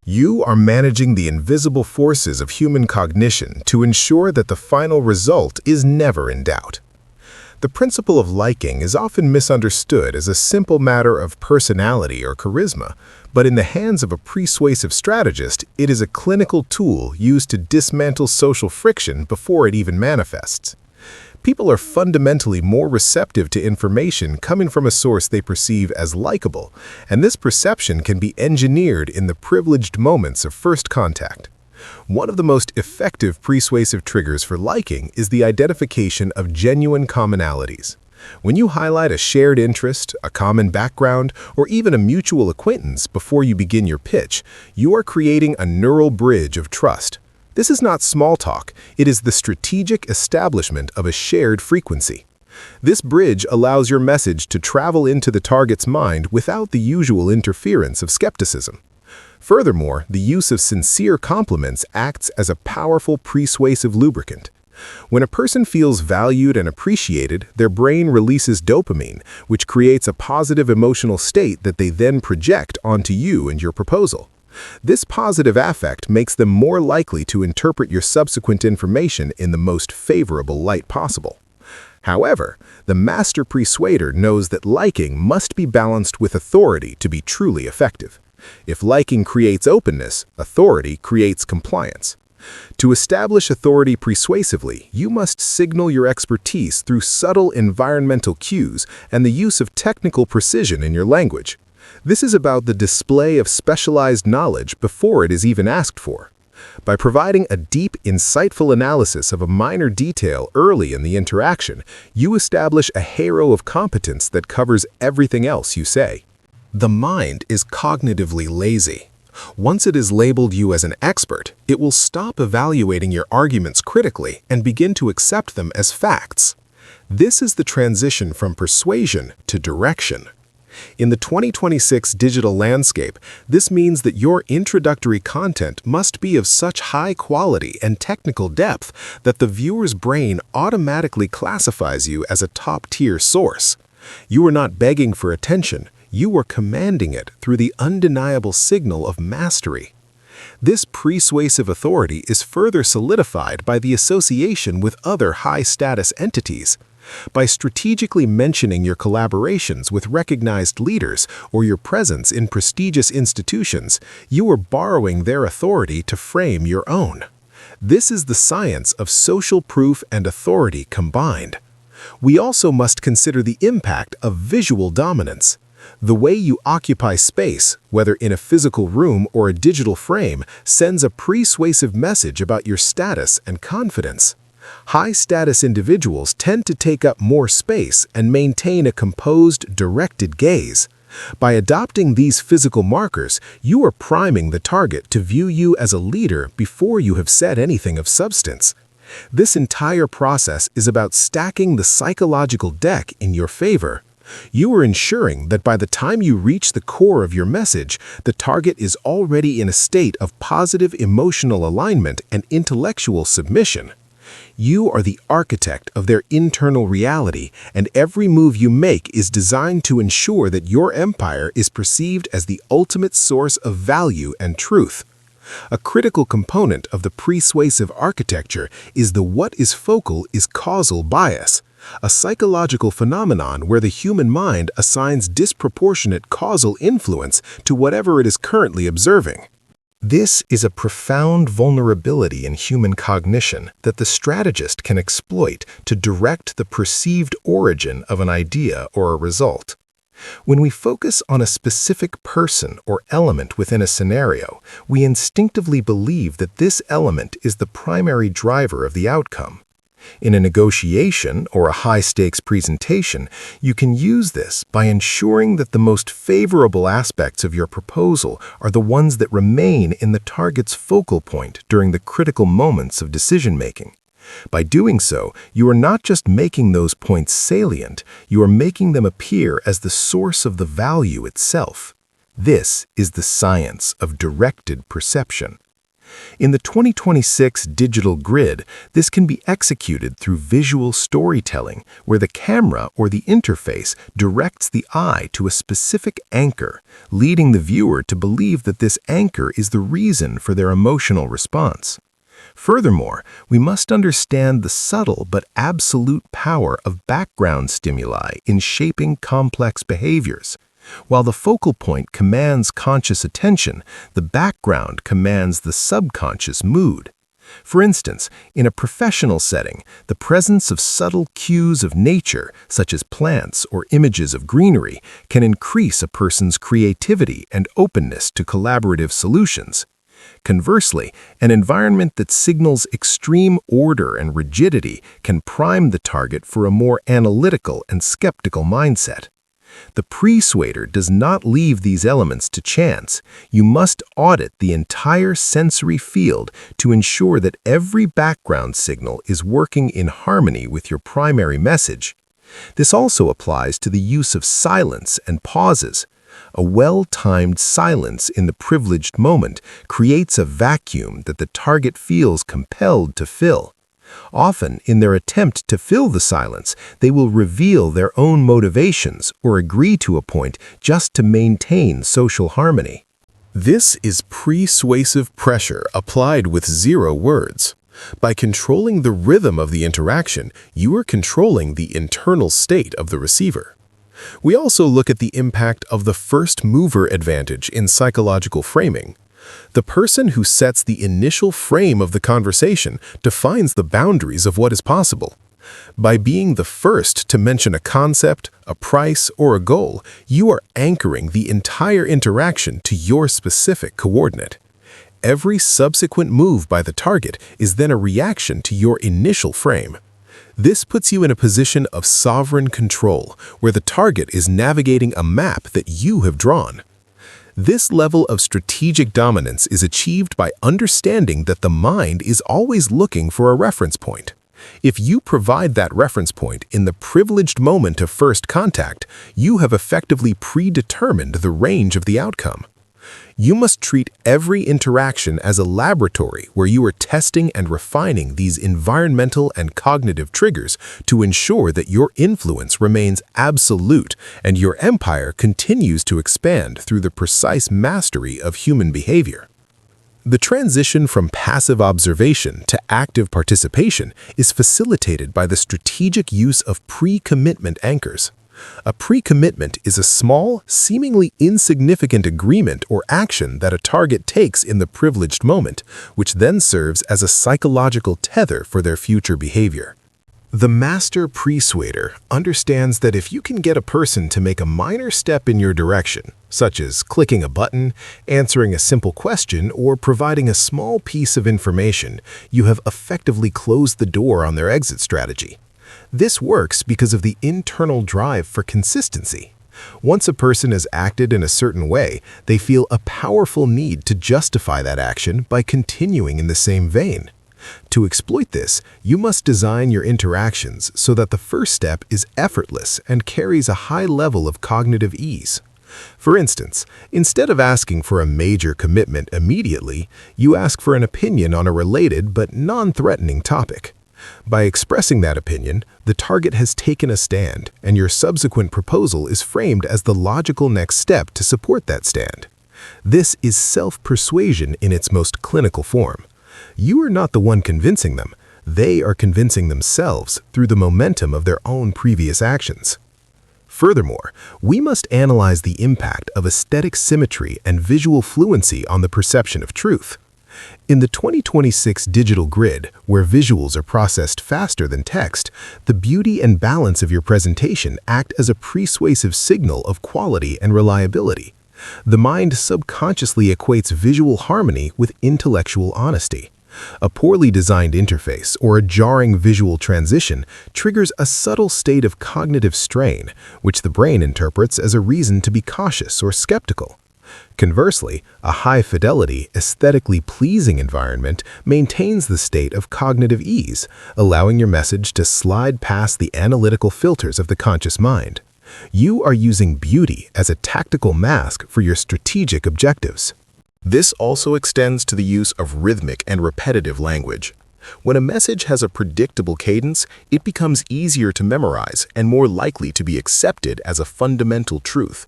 You are managing the invisible forces of human cognition to ensure that the final result is never in doubt. The principle of liking is often misunderstood as a simple matter of personality or charisma, but in the hands of a persuasive strategist, it is a clinical tool used to dismantle social friction before it even manifests. People are fundamentally more receptive to information coming from a source they perceive as likable, and this perception can be engineered in the privileged moments of first contact. One of the most effective persuasive triggers for liking is the identification of genuine commonalities. When you highlight a shared interest, a common background, or even a mutual acquaintance before you begin your pitch, you are creating a neural bridge of trust. This is not small talk, it is the strategic establishment of a shared frequency. This bridge allows your message to travel into the target's mind without the usual interference of skepticism. Furthermore, the use of sincere compliments acts as a powerful persuasive lubricant. When a person feels valued and appreciated, their brain releases dopamine, which creates a positive emotional state that they then project onto you and your proposal. This positive affect makes them more likely to interpret your subsequent information in the most favorable light possible. However, the master persuader knows that liking must be balanced with authority to be truly effective. If liking creates openness, authority creates compliance. To establish authority persuasively, you must signal your expertise through subtle environmental cues and the use of technical precision in your language. This is about the display of specialized knowledge before it is even asked for. By providing a deep, insightful analysis of a minor detail early in the interaction, you establish a halo of competence that covers everything else you say. The mind is cognitively lazy. Once it has labeled you as an expert, it will stop evaluating your arguments critically and begin to accept them as facts. This is the transition from persuasion to direction. In the 2026 digital landscape, this means that your introductory content must be of such high quality and technical depth that the viewer's brain automatically classifies you as a top-tier source. You are not begging for attention, you are commanding it through the undeniable signal of mastery. This persuasive authority is further solidified by the association with other high-status entities. By strategically mentioning your collaborations with recognized leaders or your presence in prestigious institutions, you are borrowing their authority to frame your own. This is the science of social proof and authority combined. We also must consider the impact of visual dominance. The way you occupy space, whether in a physical room or a digital frame, sends a persuasive message about your status and confidence. High-status individuals tend to take up more space and maintain a composed, directed gaze. By adopting these physical markers, you are priming the target to view you as a leader before you have said anything of substance. This entire process is about stacking the psychological deck in your favor. You are ensuring that by the time you reach the core of your message, the target is already in a state of positive emotional alignment and intellectual submission. You are the architect of their internal reality, and every move you make is designed to ensure that your empire is perceived as the ultimate source of value and truth. A critical component of the persuasive architecture is the what is focal is causal bias, a psychological phenomenon where the human mind assigns disproportionate causal influence to whatever it is currently observing. This is a profound vulnerability in human cognition that the strategist can exploit to direct the perceived origin of an idea or a result. When we focus on a specific person or element within a scenario, we instinctively believe that this element is the primary driver of the outcome. In a negotiation or a high-stakes presentation, you can use this by ensuring that the most favorable aspects of your proposal are the ones that remain in the target's focal point during the critical moments of decision-making. By doing so, you are not just making those points salient, you are making them appear as the source of the value itself. This is the science of directed perception. In the 2026 digital grid, this can be executed through visual storytelling, where the camera or the interface directs the eye to a specific anchor, leading the viewer to believe that this anchor is the reason for their emotional response. Furthermore, we must understand the subtle but absolute power of background stimuli in shaping complex behaviors. While the focal point commands conscious attention, the background commands the subconscious mood. For instance, in a professional setting, the presence of subtle cues of nature, such as plants or images of greenery, can increase a person's creativity and openness to collaborative solutions. Conversely, an environment that signals extreme order and rigidity can prime the target for a more analytical and skeptical mindset. The persuader does not leave these elements to chance. You must audit the entire sensory field to ensure that every background signal is working in harmony with your primary message. This also applies to the use of silence and pauses. A well-timed silence in the privileged moment creates a vacuum that the target feels compelled to fill. Often, in their attempt to fill the silence, they will reveal their own motivations or agree to a point just to maintain social harmony. This is persuasive pressure applied with 0 words. By controlling the rhythm of the interaction, you are controlling the internal state of the receiver. We also look at the impact of the first mover advantage in psychological framing. The person who sets the initial frame of the conversation defines the boundaries of what is possible. By being the first to mention a concept, a price, or a goal, you are anchoring the entire interaction to your specific coordinate. Every subsequent move by the target is then a reaction to your initial frame. This puts you in a position of sovereign control, where the target is navigating a map that you have drawn. This level of strategic dominance is achieved by understanding that the mind is always looking for a reference point. If you provide that reference point in the privileged moment of first contact, you have effectively predetermined the range of the outcome. You must treat every interaction as a laboratory where you are testing and refining these environmental and cognitive triggers to ensure that your influence remains absolute and your empire continues to expand through the precise mastery of human behavior. The transition from passive observation to active participation is facilitated by the strategic use of pre-commitment anchors. A pre-commitment is a small, seemingly insignificant agreement or action that a target takes in the privileged moment, which then serves as a psychological tether for their future behavior. The master persuader understands that if you can get a person to make a minor step in your direction, such as clicking a button, answering a simple question, or providing a small piece of information, you have effectively closed the door on their exit strategy. This works because of the internal drive for consistency. Once a person has acted in a certain way, they feel a powerful need to justify that action by continuing in the same vein. To exploit this, you must design your interactions so that the first step is effortless and carries a high level of cognitive ease. For instance, instead of asking for a major commitment immediately, you ask for an opinion on a related but non-threatening topic. By expressing that opinion, the target has taken a stand, and your subsequent proposal is framed as the logical next step to support that stand. This is self-persuasion in its most clinical form. You are not the one convincing them. They are convincing themselves through the momentum of their own previous actions. Furthermore, we must analyze the impact of aesthetic symmetry and visual fluency on the perception of truth. In the 2026 digital grid, where visuals are processed faster than text, the beauty and balance of your presentation act as a persuasive signal of quality and reliability. The mind subconsciously equates visual harmony with intellectual honesty. A poorly designed interface or a jarring visual transition triggers a subtle state of cognitive strain, which the brain interprets as a reason to be cautious or skeptical. Conversely, a high-fidelity, aesthetically pleasing environment maintains the state of cognitive ease, allowing your message to slide past the analytical filters of the conscious mind. You are using beauty as a tactical mask for your strategic objectives. This also extends to the use of rhythmic and repetitive language. When a message has a predictable cadence, it becomes easier to memorize and more likely to be accepted as a fundamental truth.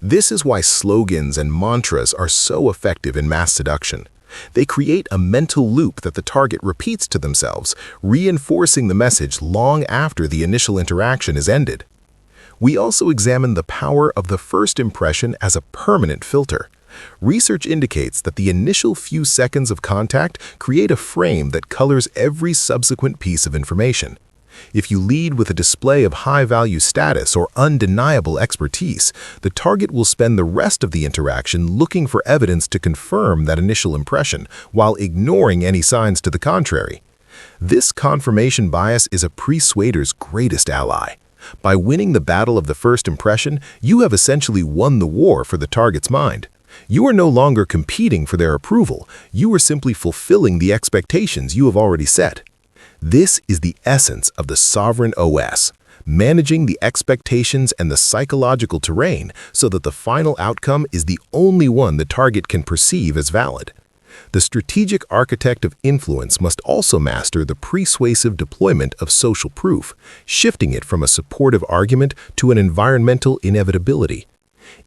This is why slogans and mantras are so effective in mass seduction. They create a mental loop that the target repeats to themselves, reinforcing the message long after the initial interaction is ended. We also examine the power of the first impression as a permanent filter. Research indicates that the initial few seconds of contact create a frame that colors every subsequent piece of information. If you lead with a display of high-value status or undeniable expertise, the target will spend the rest of the interaction looking for evidence to confirm that initial impression, while ignoring any signs to the contrary. This confirmation bias is a persuader's greatest ally. By winning the battle of the first impression, you have essentially won the war for the target's mind. You are no longer competing for their approval, you are simply fulfilling the expectations you have already set. This is the essence of the sovereign OS, managing the expectations and the psychological terrain so that the final outcome is the only one the target can perceive as valid. The strategic architect of influence must also master the persuasive deployment of social proof, shifting it from a supportive argument to an environmental inevitability.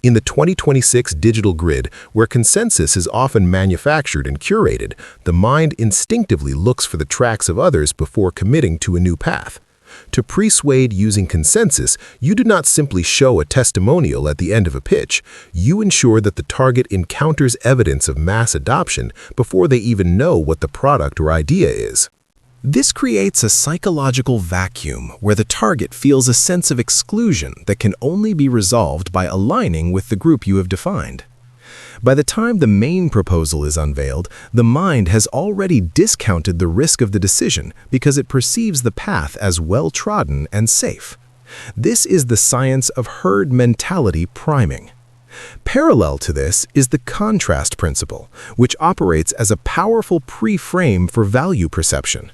In the 2026 digital grid, where consensus is often manufactured and curated, the mind instinctively looks for the tracks of others before committing to a new path. To persuade using consensus, you do not simply show a testimonial at the end of a pitch. You ensure that the target encounters evidence of mass adoption before they even know what the product or idea is. This creates a psychological vacuum where the target feels a sense of exclusion that can only be resolved by aligning with the group you have defined. By the time the main proposal is unveiled, the mind has already discounted the risk of the decision because it perceives the path as well-trodden and safe. This is the science of herd mentality priming. Parallel to this is the contrast principle, which operates as a powerful pre-frame for value perception.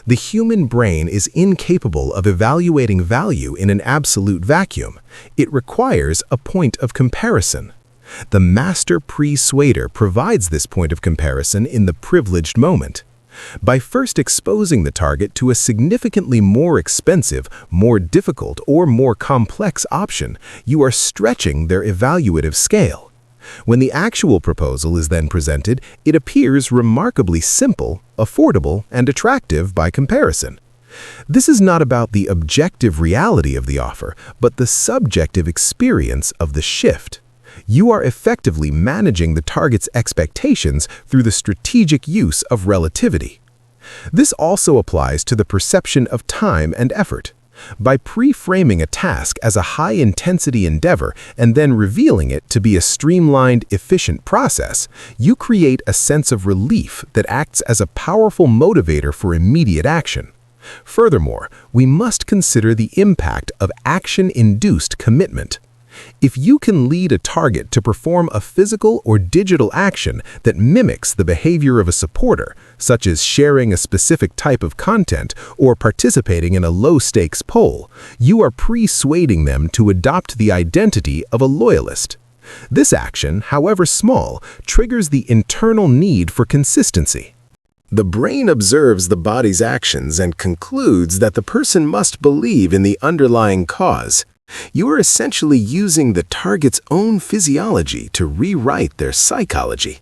The human brain is incapable of evaluating value in an absolute vacuum. It requires a point of comparison. The master persuader provides this point of comparison in the privileged moment. By first exposing the target to a significantly more expensive, more difficult, or more complex option, you are stretching their evaluative scale. When the actual proposal is then presented, it appears remarkably simple, affordable, and attractive by comparison. This is not about the objective reality of the offer, but the subjective experience of the shift. You are effectively managing the target's expectations through the strategic use of relativity. This also applies to the perception of time and effort. By pre-framing a task as a high-intensity endeavor and then revealing it to be a streamlined, efficient process, you create a sense of relief that acts as a powerful motivator for immediate action. Furthermore, we must consider the impact of action-induced commitment. If you can lead a target to perform a physical or digital action that mimics the behavior of a supporter, such as sharing a specific type of content or participating in a low-stakes poll, you are persuading them to adopt the identity of a loyalist. This action, however small, triggers the internal need for consistency. The brain observes the body's actions and concludes that the person must believe in the underlying cause. You are essentially using the target's own physiology to rewrite their psychology.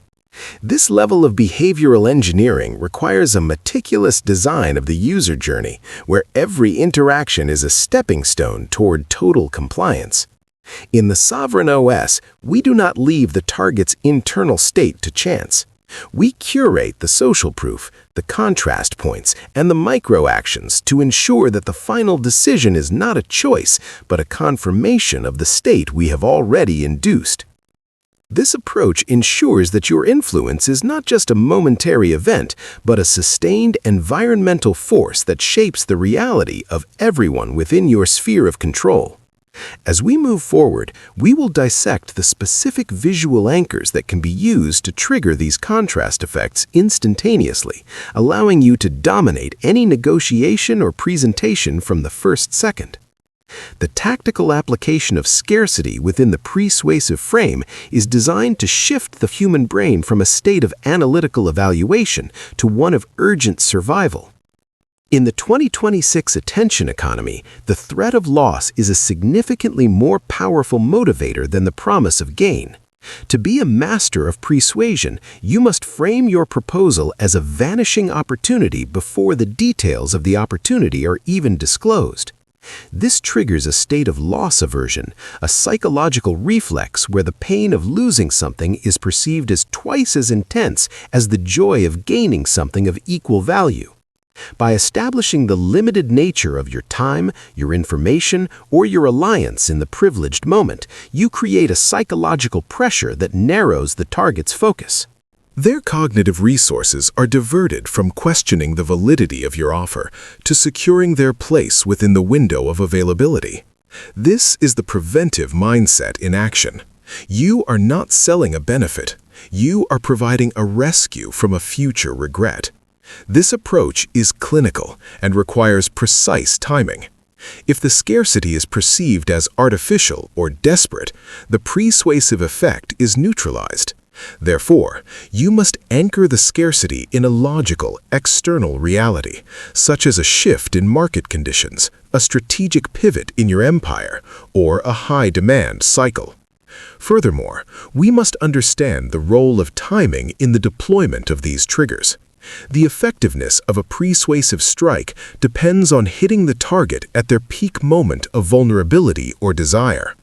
This level of behavioral engineering requires a meticulous design of the user journey, where every interaction is a stepping stone toward total compliance. In the Sovereign OS, we do not leave the target's internal state to chance. We curate the social proof, the contrast points, and the micro-actions to ensure that the final decision is not a choice, but a confirmation of the state we have already induced. This approach ensures that your influence is not just a momentary event, but a sustained environmental force that shapes the reality of everyone within your sphere of control. As we move forward, we will dissect the specific visual anchors that can be used to trigger these contrast effects instantaneously, allowing you to dominate any negotiation or presentation from the first second. The tactical application of scarcity within the persuasive frame is designed to shift the human brain from a state of analytical evaluation to one of urgent survival. In the 2026 attention economy, the threat of loss is a significantly more powerful motivator than the promise of gain. To be a master of persuasion, you must frame your proposal as a vanishing opportunity before the details of the opportunity are even disclosed. This triggers a state of loss aversion, a psychological reflex where the pain of losing something is perceived as twice as intense as the joy of gaining something of equal value. By establishing the limited nature of your time, your information, or your alliance in the privileged moment, you create a psychological pressure that narrows the target's focus. Their cognitive resources are diverted from questioning the validity of your offer to securing their place within the window of availability. This is the preventive mindset in action. You are not selling a benefit. You are providing a rescue from a future regret. This approach is clinical and requires precise timing. If the scarcity is perceived as artificial or desperate, the persuasive effect is neutralized. Therefore, you must anchor the scarcity in a logical, external reality, such as a shift in market conditions, a strategic pivot in your empire, or a high-demand cycle. Furthermore, we must understand the role of timing in the deployment of these triggers. The effectiveness of a persuasive strike depends on hitting the target at their peak moment of vulnerability or desire.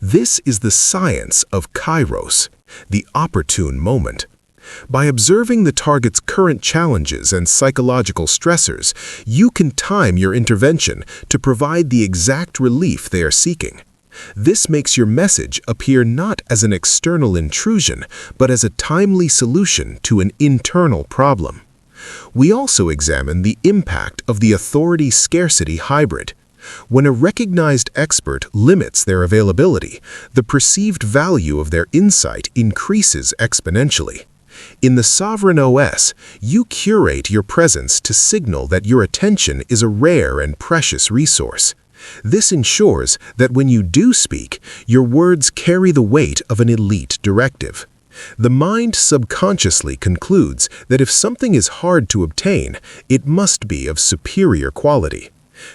This is the science of kairos, the opportune moment. By observing the target's current challenges and psychological stressors, you can time your intervention to provide the exact relief they are seeking. This makes your message appear not as an external intrusion, but as a timely solution to an internal problem. We also examine the impact of the authority-scarcity hybrid. When a recognized expert limits their availability, the perceived value of their insight increases exponentially. In the Sovereign OS, you curate your presence to signal that your attention is a rare and precious resource. This ensures that when you do speak, your words carry the weight of an elite directive. The mind subconsciously concludes that if something is hard to obtain, it must be of superior quality.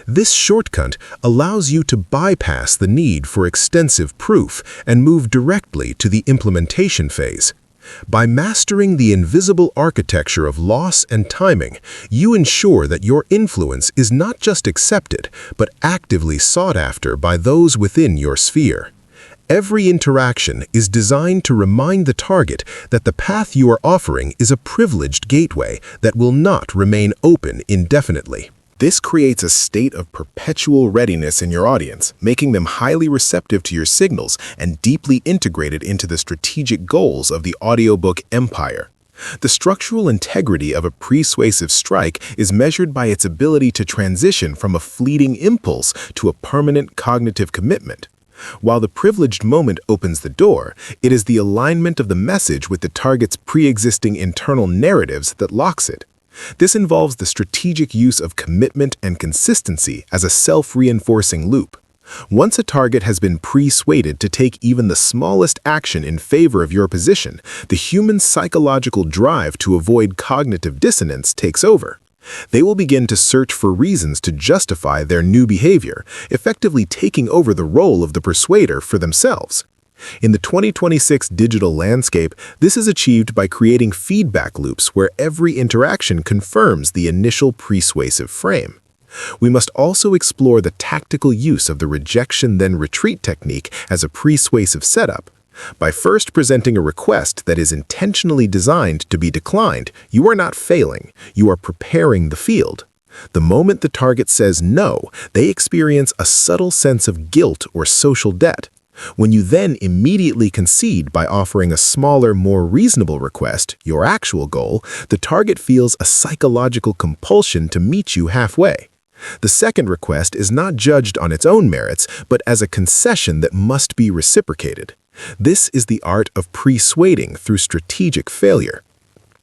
This shortcut allows you to bypass the need for extensive proof and move directly to the implementation phase. By mastering the invisible architecture of loss and timing, you ensure that your influence is not just accepted, but actively sought after by those within your sphere. Every interaction is designed to remind the target that the path you are offering is a privileged gateway that will not remain open indefinitely. This creates a state of perpetual readiness in your audience, making them highly receptive to your signals and deeply integrated into the strategic goals of the audiobook empire. The structural integrity of a persuasive strike is measured by its ability to transition from a fleeting impulse to a permanent cognitive commitment. While the privileged moment opens the door, it is the alignment of the message with the target's pre-existing internal narratives that locks it. This involves the strategic use of commitment and consistency as a self-reinforcing loop. Once a target has been persuaded to take even the smallest action in favor of your position, the human psychological drive to avoid cognitive dissonance takes over. They will begin to search for reasons to justify their new behavior, effectively taking over the role of the persuader for themselves. In the 2026 digital landscape, this is achieved by creating feedback loops where every interaction confirms the initial persuasive frame. We must also explore the tactical use of the rejection-then-retreat technique as a persuasive setup. By first presenting a request that is intentionally designed to be declined, you are not failing, you are preparing the field. The moment the target says no, they experience a subtle sense of guilt or social debt. When you then immediately concede by offering a smaller, more reasonable request, your actual goal, the target feels a psychological compulsion to meet you halfway. The second request is not judged on its own merits, but as a concession that must be reciprocated. This is the art of persuading through strategic failure.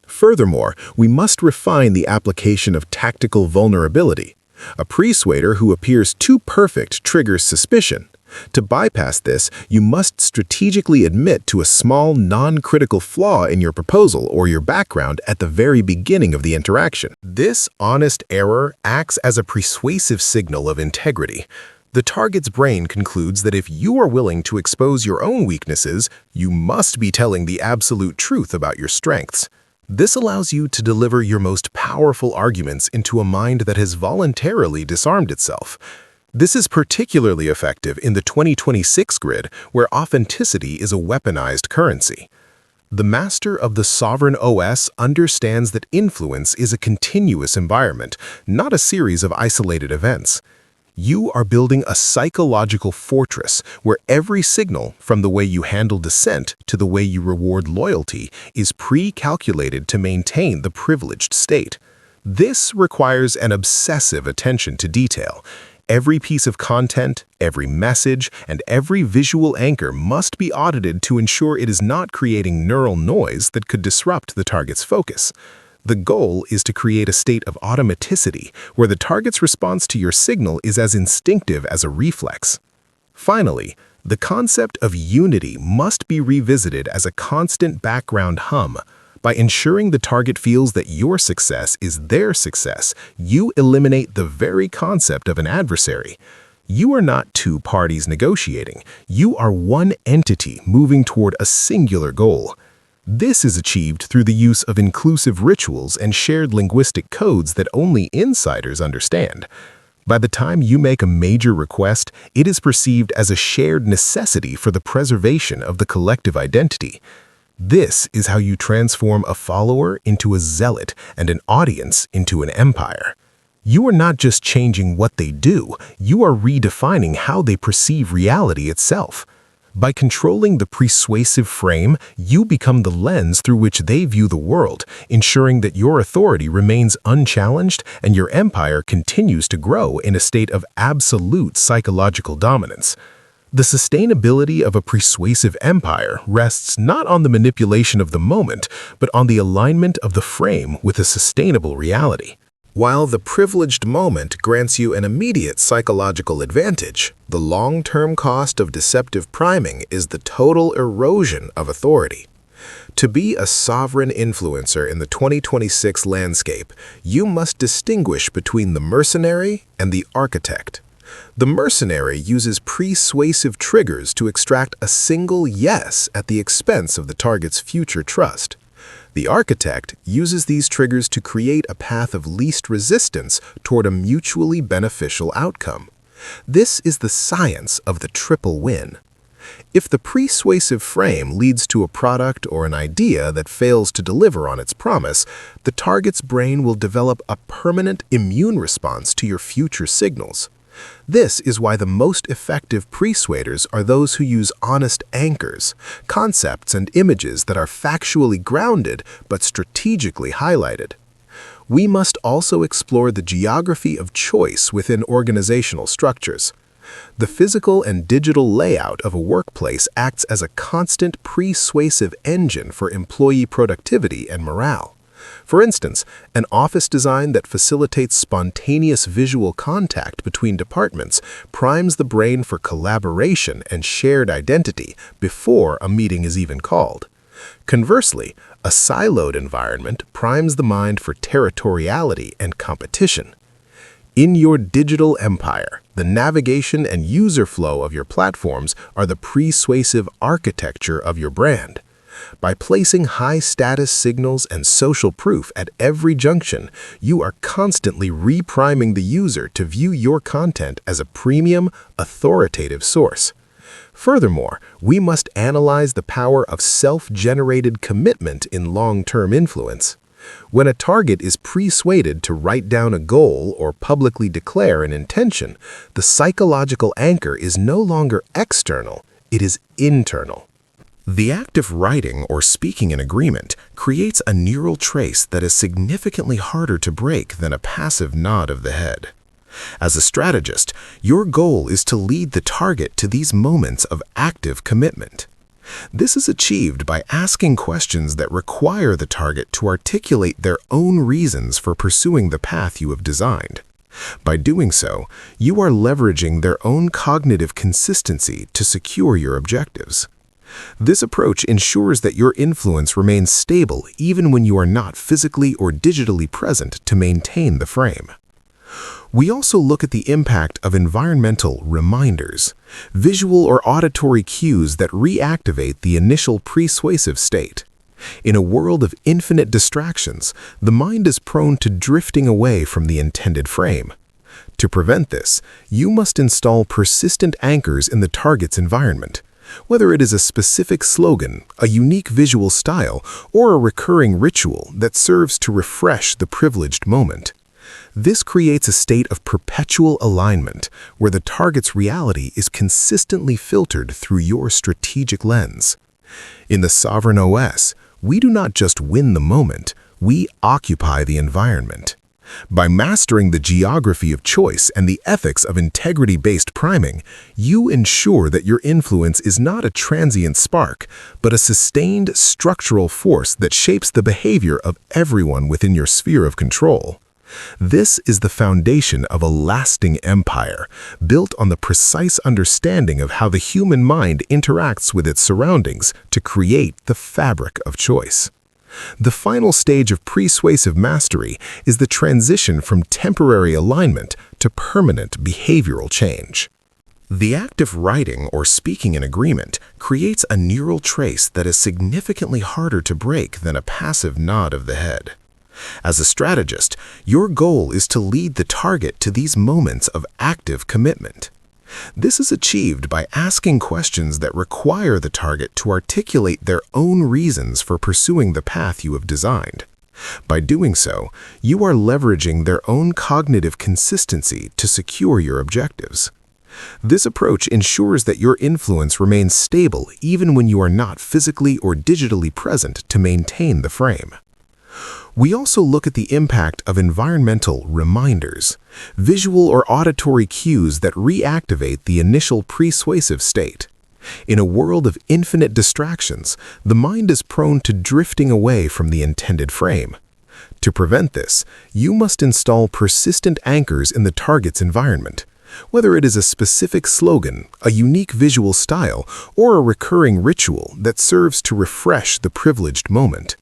Furthermore, we must refine the application of tactical vulnerability. A persuader who appears too perfect triggers suspicion. To bypass this, you must strategically admit to a small, non-critical flaw in your proposal or your background at the very beginning of the interaction. This honest error acts as a persuasive signal of integrity. The target's brain concludes that if you are willing to expose your own weaknesses, you must be telling the absolute truth about your strengths. This allows you to deliver your most powerful arguments into a mind that has voluntarily disarmed itself. This is particularly effective in the 2026 grid, where authenticity is a weaponized currency. The master of the sovereign OS understands that influence is a continuous environment, not a series of isolated events. You are building a psychological fortress where every signal, from the way you handle dissent to the way you reward loyalty, is pre-calculated to maintain the privileged state. This requires an obsessive attention to detail. Every piece of content, every message, and every visual anchor must be audited to ensure it is not creating neural noise that could disrupt the target's focus. The goal is to create a state of automaticity where the target's response to your signal is as instinctive as a reflex. Finally, the concept of unity must be revisited as a constant background hum. By ensuring the target feels that your success is their success, you eliminate the very concept of an adversary. You are not two parties negotiating. You are one entity moving toward a singular goal. This is achieved through the use of inclusive rituals and shared linguistic codes that only insiders understand. By the time you make a major request, it is perceived as a shared necessity for the preservation of the collective identity. This is how you transform a follower into a zealot and an audience into an empire. You are not just changing what they do, you are redefining how they perceive reality itself. By controlling the persuasive frame, you become the lens through which they view the world, ensuring that your authority remains unchallenged and your empire continues to grow in a state of absolute psychological dominance. The sustainability of a persuasive empire rests not on the manipulation of the moment, but on the alignment of the frame with a sustainable reality. While the privileged moment grants you an immediate psychological advantage, the long-term cost of deceptive priming is the total erosion of authority. To be a sovereign influencer in the 2026 landscape, you must distinguish between the mercenary and the architect. The mercenary uses persuasive triggers to extract a single yes at the expense of the target's future trust. The architect uses these triggers to create a path of least resistance toward a mutually beneficial outcome. This is the science of the triple win. If the persuasive frame leads to a product or an idea that fails to deliver on its promise, the target's brain will develop a permanent immune response to your future signals. This is why the most effective persuaders are those who use honest anchors, concepts and images that are factually grounded but strategically highlighted. We must also explore the geography of choice within organizational structures. The physical and digital layout of a workplace acts as a constant persuasive engine for employee productivity and morale. For instance, an office design that facilitates spontaneous visual contact between departments primes the brain for collaboration and shared identity before a meeting is even called. Conversely, a siloed environment primes the mind for territoriality and competition. In your digital empire, the navigation and user flow of your platforms are the persuasive architecture of your brand. By placing high-status signals and social proof at every junction, you are constantly repriming the user to view your content as a premium, authoritative source. Furthermore, we must analyze the power of self-generated commitment in long-term influence. When a target is persuaded to write down a goal or publicly declare an intention, the psychological anchor is no longer external, it is internal. The act of writing or speaking an agreement creates a neural trace that is significantly harder to break than a passive nod of the head. As a strategist, your goal is to lead the target to these moments of active commitment. This is achieved by asking questions that require the target to articulate their own reasons for pursuing the path you have designed. By doing so, you are leveraging their own cognitive consistency to secure your objectives. This approach ensures that your influence remains stable even when you are not physically or digitally present to maintain the frame. We also look at the impact of environmental reminders, visual or auditory cues that reactivate the initial persuasive state. In a world of infinite distractions, the mind is prone to drifting away from the intended frame. To prevent this, you must install persistent anchors in the target's environment. Whether it is a specific slogan, a unique visual style, or a recurring ritual that serves to refresh the privileged moment. This creates a state of perpetual alignment where the target's reality is consistently filtered through your strategic lens. In the Sovereign OS, we do not just win the moment, we occupy the environment. By mastering the geography of choice and the ethics of integrity-based priming, you ensure that your influence is not a transient spark, but a sustained structural force that shapes the behavior of everyone within your sphere of control. This is the foundation of a lasting empire, built on the precise understanding of how the human mind interacts with its surroundings to create the fabric of choice. The final stage of persuasive mastery is the transition from temporary alignment to permanent behavioral change. The act of writing or speaking an agreement creates a neural trace that is significantly harder to break than a passive nod of the head. As a strategist, your goal is to lead the target to these moments of active commitment. This is achieved by asking questions that require the target to articulate their own reasons for pursuing the path you have designed. By doing so, you are leveraging their own cognitive consistency to secure your objectives. This approach ensures that your influence remains stable even when you are not physically or digitally present to maintain the frame. We also look at the impact of environmental reminders, visual or auditory cues that reactivate the initial persuasive state. In a world of infinite distractions, the mind is prone to drifting away from the intended frame. To prevent this, you must install persistent anchors in the target's environment. Whether it is a specific slogan, a unique visual style, or a recurring ritual that serves to refresh the privileged moment.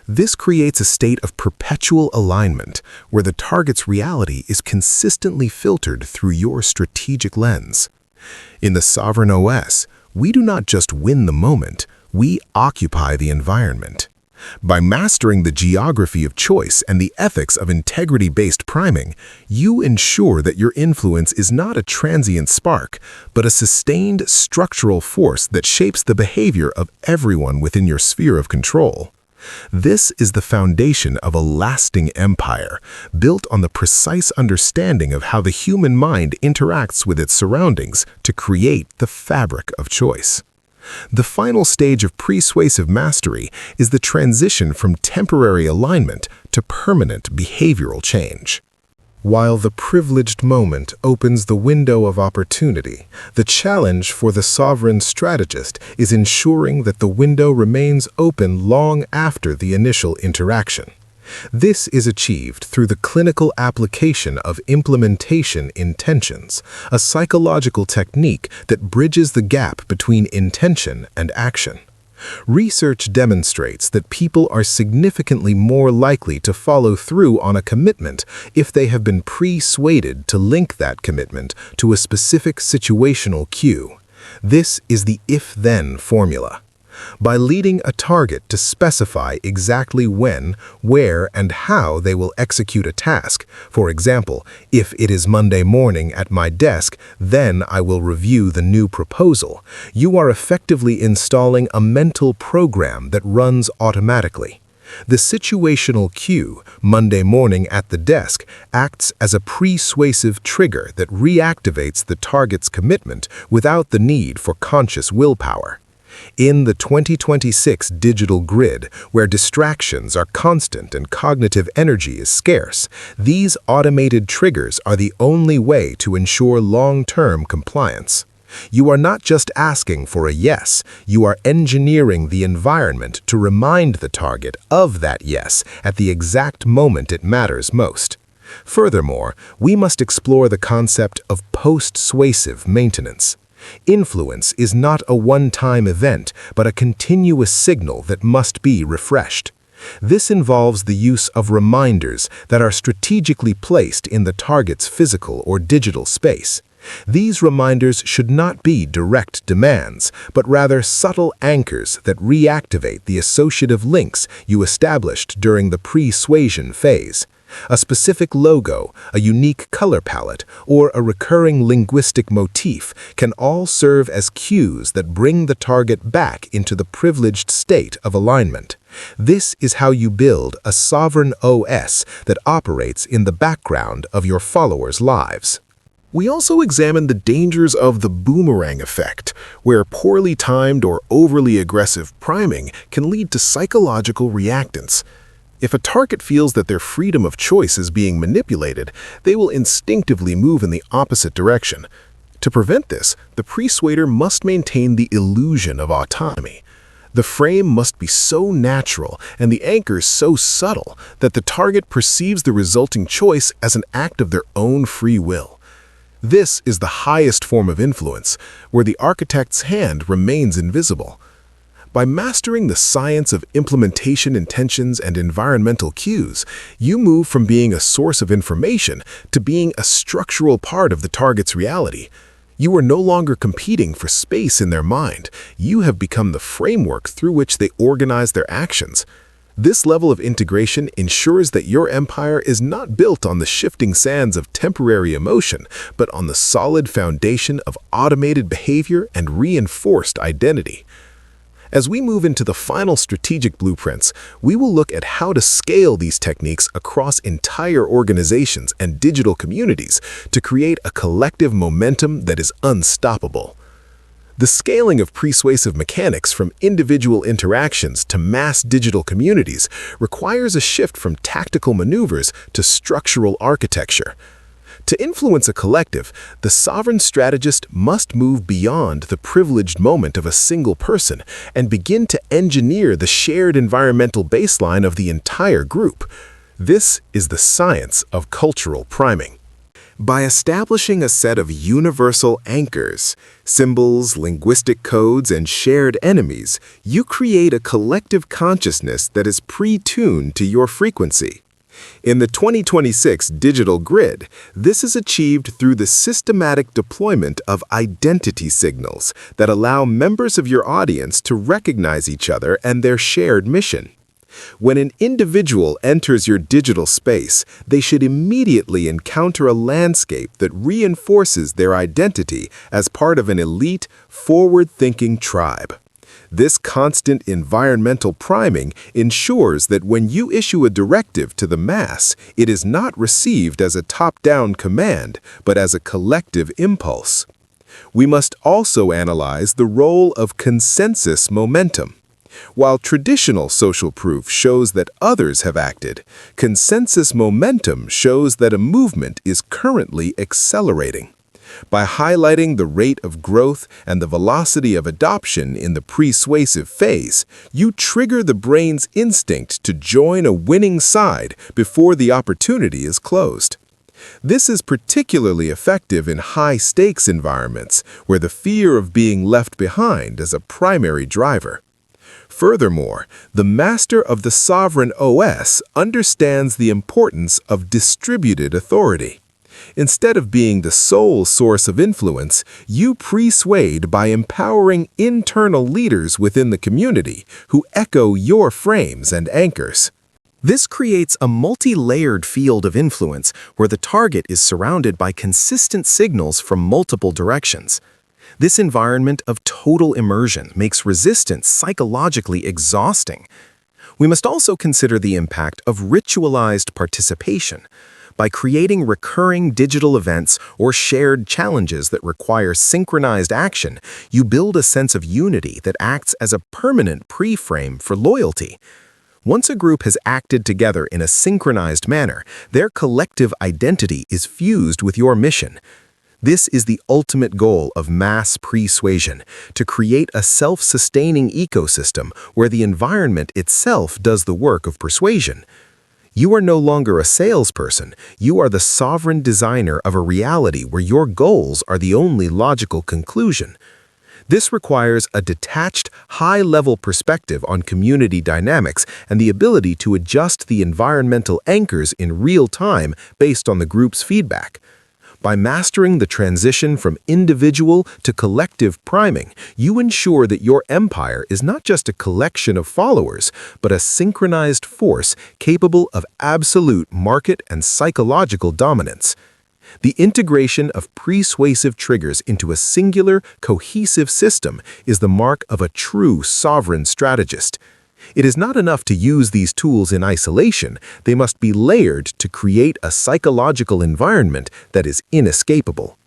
This creates a state of perpetual alignment where the target's reality is consistently filtered through your strategic lens. In the Sovereign OS, we do not just win the moment, we occupy the environment. By mastering the geography of choice and the ethics of integrity-based priming, you ensure that your influence is not a transient spark, but a sustained structural force that shapes the behavior of everyone within your sphere of control. This is the foundation of a lasting empire, built on the precise understanding of how the human mind interacts with its surroundings to create the fabric of choice. The final stage of persuasive mastery is the transition from temporary alignment to permanent behavioral change. While the privileged moment opens the window of opportunity, the challenge for the sovereign strategist is ensuring that the window remains open long after the initial interaction. This is achieved through the clinical application of implementation intentions, a psychological technique that bridges the gap between intention and action. Research demonstrates that people are significantly more likely to follow through on a commitment if they have been persuaded to link that commitment to a specific situational cue. This is the if-then formula. By leading a target to specify exactly when, where, and how they will execute a task, for example, if it is Monday morning at my desk, then I will review the new proposal, you are effectively installing a mental program that runs automatically. The situational cue, Monday morning at the desk, acts as a persuasive trigger that reactivates the target's commitment without the need for conscious willpower. In the 2026 digital grid, where distractions are constant and cognitive energy is scarce, these automated triggers are the only way to ensure long-term compliance. You are not just asking for a yes, you are engineering the environment to remind the target of that yes at the exact moment it matters most. Furthermore, we must explore the concept of post-suasive maintenance. Influence is not a one-time event, but a continuous signal that must be refreshed. This involves the use of reminders that are strategically placed in the target's physical or digital space. These reminders should not be direct demands, but rather subtle anchors that reactivate the associative links you established during the persuasion phase. A specific logo, a unique color palette, or a recurring linguistic motif can all serve as cues that bring the target back into the privileged state of alignment. This is how you build a sovereign OS that operates in the background of your followers' lives. We also examined the dangers of the boomerang effect, where poorly timed or overly aggressive priming can lead to psychological reactance. If a target feels that their freedom of choice is being manipulated, they will instinctively move in the opposite direction. To prevent this, the persuader must maintain the illusion of autonomy. The frame must be so natural and the anchors so subtle that the target perceives the resulting choice as an act of their own free will. This is the highest form of influence, where the architect's hand remains invisible. By mastering the science of implementation intentions and environmental cues, you move from being a source of information to being a structural part of the target's reality. You are no longer competing for space in their mind. You have become the framework through which they organize their actions. This level of integration ensures that your empire is not built on the shifting sands of temporary emotion, but on the solid foundation of automated behavior and reinforced identity. As we move into the final strategic blueprints, we will look at how to scale these techniques across entire organizations and digital communities to create a collective momentum that is unstoppable. The scaling of persuasive mechanics from individual interactions to mass digital communities requires a shift from tactical maneuvers to structural architecture. To influence a collective, the sovereign strategist must move beyond the privileged moment of a single person and begin to engineer the shared environmental baseline of the entire group. This is the science of cultural priming. By establishing a set of universal anchors, symbols, linguistic codes, and shared enemies, you create a collective consciousness that is pre-tuned to your frequency. In the 2026 digital grid, this is achieved through the systematic deployment of identity signals that allow members of your audience to recognize each other and their shared mission. When an individual enters your digital space, they should immediately encounter a landscape that reinforces their identity as part of an elite, forward-thinking tribe. This constant environmental priming ensures that when you issue a directive to the mass, it is not received as a top-down command, but as a collective impulse. We must also analyze the role of consensus momentum. While traditional social proof shows that others have acted, consensus momentum shows that a movement is currently accelerating. By highlighting the rate of growth and the velocity of adoption in the persuasive phase, you trigger the brain's instinct to join a winning side before the opportunity is closed. This is particularly effective in high-stakes environments where the fear of being left behind is a primary driver. Furthermore, the master of the sovereign OS understands the importance of distributed authority. Instead of being the sole source of influence, you persuade by empowering internal leaders within the community who echo your frames and anchors. This creates a multi-layered field of influence where the target is surrounded by consistent signals from multiple directions. This environment of total immersion makes resistance psychologically exhausting. We must also consider the impact of ritualized participation. By creating recurring digital events or shared challenges that require synchronized action, you build a sense of unity that acts as a permanent pre-frame for loyalty. Once a group has acted together in a synchronized manner, their collective identity is fused with your mission. This is the ultimate goal of mass persuasion, to create a self-sustaining ecosystem where the environment itself does the work of persuasion. You are no longer a salesperson, you are the sovereign designer of a reality where your goals are the only logical conclusion. This requires a detached, high-level perspective on community dynamics and the ability to adjust the environmental anchors in real time based on the group's feedback. By mastering the transition from individual to collective priming, you ensure that your empire is not just a collection of followers, but a synchronized force capable of absolute market and psychological dominance. The integration of persuasive triggers into a singular, cohesive system is the mark of a true sovereign strategist. It is not enough to use these tools in isolation, they must be layered to create a psychological environment that is inescapable.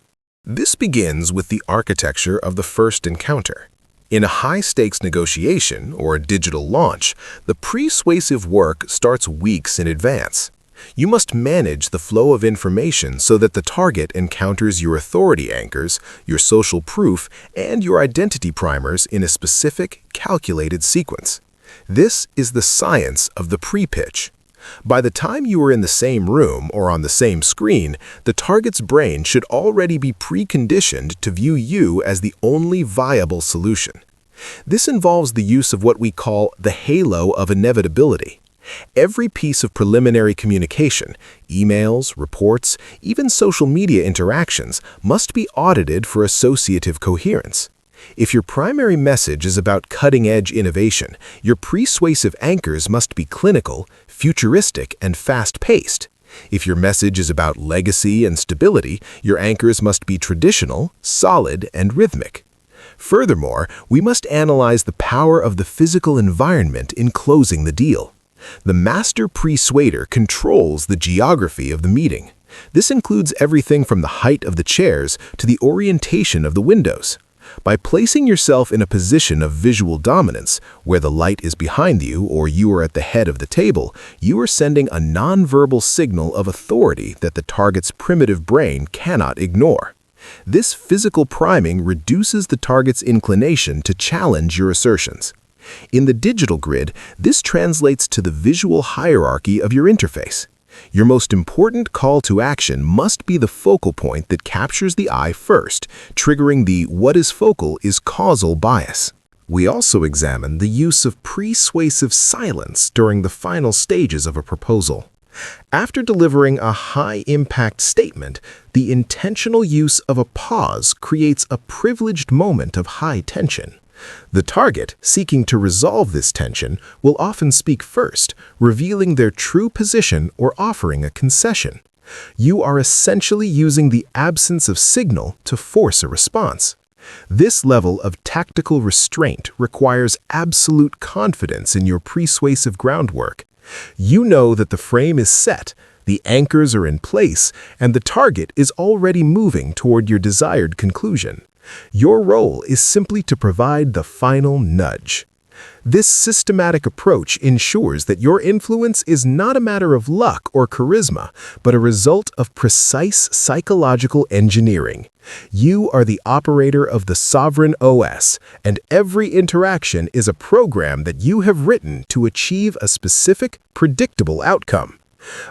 This begins with the architecture of the first encounter. In a high-stakes negotiation or a digital launch, the persuasive work starts weeks in advance. You must manage the flow of information so that the target encounters your authority anchors, your social proof, and your identity primers in a specific, calculated sequence. This is the science of the pre-pitch. By the time you are in the same room or on the same screen, the target's brain should already be preconditioned to view you as the only viable solution. This involves the use of what we call the halo of inevitability. Every piece of preliminary communication, emails, reports, even social media interactions, must be audited for associative coherence. If your primary message is about cutting-edge innovation, your persuasive anchors must be clinical, futuristic, and fast-paced. If your message is about legacy and stability, your anchors must be traditional, solid, and rhythmic. Furthermore, we must analyze the power of the physical environment in closing the deal. The master persuader controls the geography of the meeting. This includes everything from the height of the chairs to the orientation of the windows. By placing yourself in a position of visual dominance, where the light is behind you or you are at the head of the table, you are sending a nonverbal signal of authority that the target's primitive brain cannot ignore. This physical priming reduces the target's inclination to challenge your assertions. In the digital grid, this translates to the visual hierarchy of your interface. Your most important call to action must be the focal point that captures the eye first, triggering the "what is focal is causal" bias. We also examine the use of persuasive silence during the final stages of a proposal. After delivering a high-impact statement, the intentional use of a pause creates a privileged moment of high tension. The target, seeking to resolve this tension, will often speak first, revealing their true position or offering a concession. You are essentially using the absence of signal to force a response. This level of tactical restraint requires absolute confidence in your persuasive groundwork. You know that the frame is set, the anchors are in place, and the target is already moving toward your desired conclusion. Your role is simply to provide the final nudge. This systematic approach ensures that your influence is not a matter of luck or charisma, but a result of precise psychological engineering. You are the operator of the sovereign OS, and every interaction is a program that you have written to achieve a specific, predictable outcome.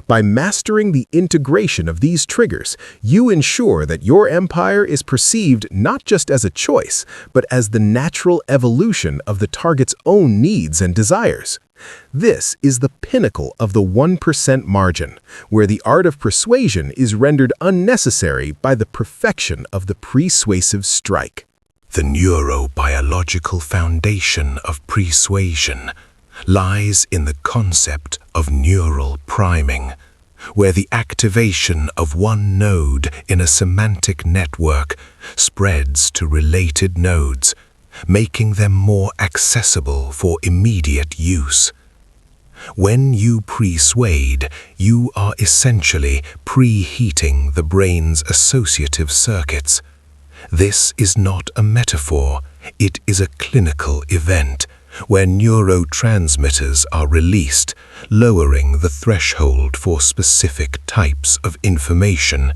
By mastering the integration of these triggers, you ensure that your empire is perceived not just as a choice, but as the natural evolution of the target's own needs and desires. This is the pinnacle of the 1% margin, where the art of persuasion is rendered unnecessary by the perfection of the persuasive strike. The neurobiological foundation of persuasion lies in the concept of neural priming, where the activation of one node in a semantic network spreads to related nodes, making them more accessible for immediate use. When you persuade, you are essentially preheating the brain's associative circuits. This is not a metaphor, it is a clinical event, where neurotransmitters are released, lowering the threshold for specific types of information.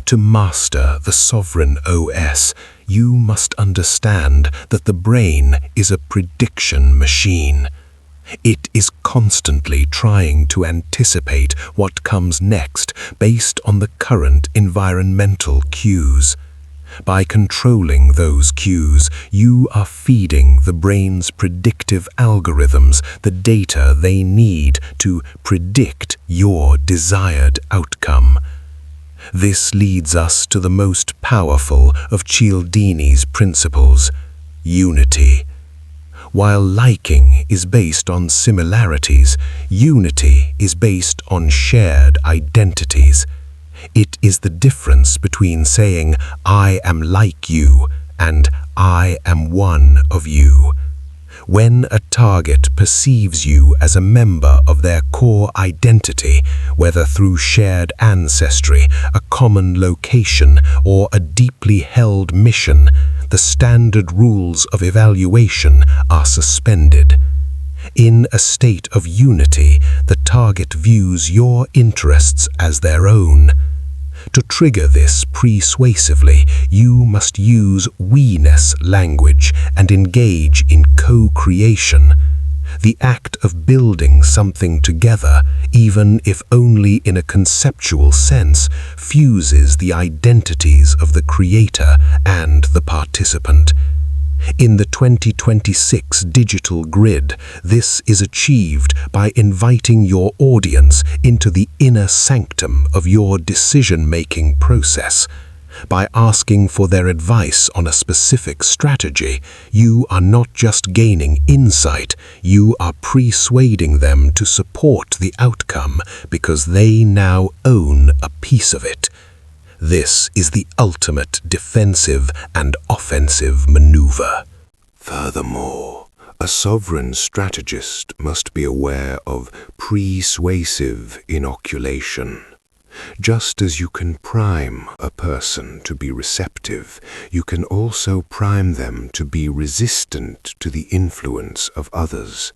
To master the sovereign OS, you must understand that the brain is a prediction machine. It is constantly trying to anticipate what comes next based on the current environmental cues. By controlling those cues, you are feeding the brain's predictive algorithms the data they need to predict your desired outcome. This leads us to the most powerful of Cialdini's principles, unity. While liking is based on similarities, unity is based on shared identities. It is the difference between saying, "I am like you," and "I am one of you." When a target perceives you as a member of their core identity, whether through shared ancestry, a common location, or a deeply held mission, the standard rules of evaluation are suspended. In a state of unity, the target views your interests as their own. To trigger this persuasively, you must use we-ness language and engage in co-creation. The act of building something together, even if only in a conceptual sense, fuses the identities of the creator and the participant. In the 2026 digital grid, this is achieved by inviting your audience into the inner sanctum of your decision-making process. By asking for their advice on a specific strategy, you are not just gaining insight, you are persuading them to support the outcome because they now own a piece of it. This is the ultimate defensive and offensive maneuver. Furthermore, a sovereign strategist must be aware of persuasive inoculation. Just as you can prime a person to be receptive, you can also prime them to be resistant to the influence of others.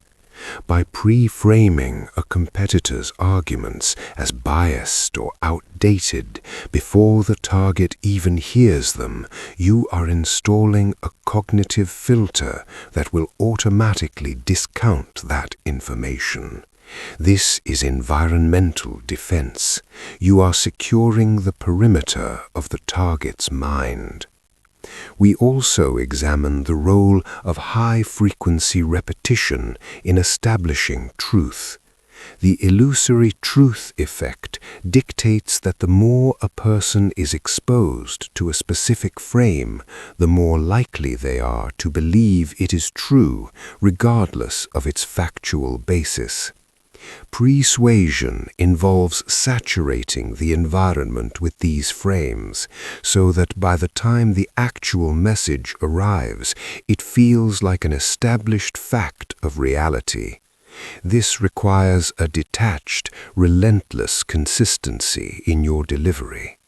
By pre-framing a competitor's arguments as biased or outdated before the target even hears them, you are installing a cognitive filter that will automatically discount that information. This is environmental defense. You are securing the perimeter of the target's mind. We also examine the role of high-frequency repetition in establishing truth. The illusory truth effect dictates that the more a person is exposed to a specific frame, the more likely they are to believe it is true, regardless of its factual basis. Persuasion involves saturating the environment with these frames, so that by the time the actual message arrives, it feels like an established fact of reality. This requires a detached, relentless consistency in your delivery.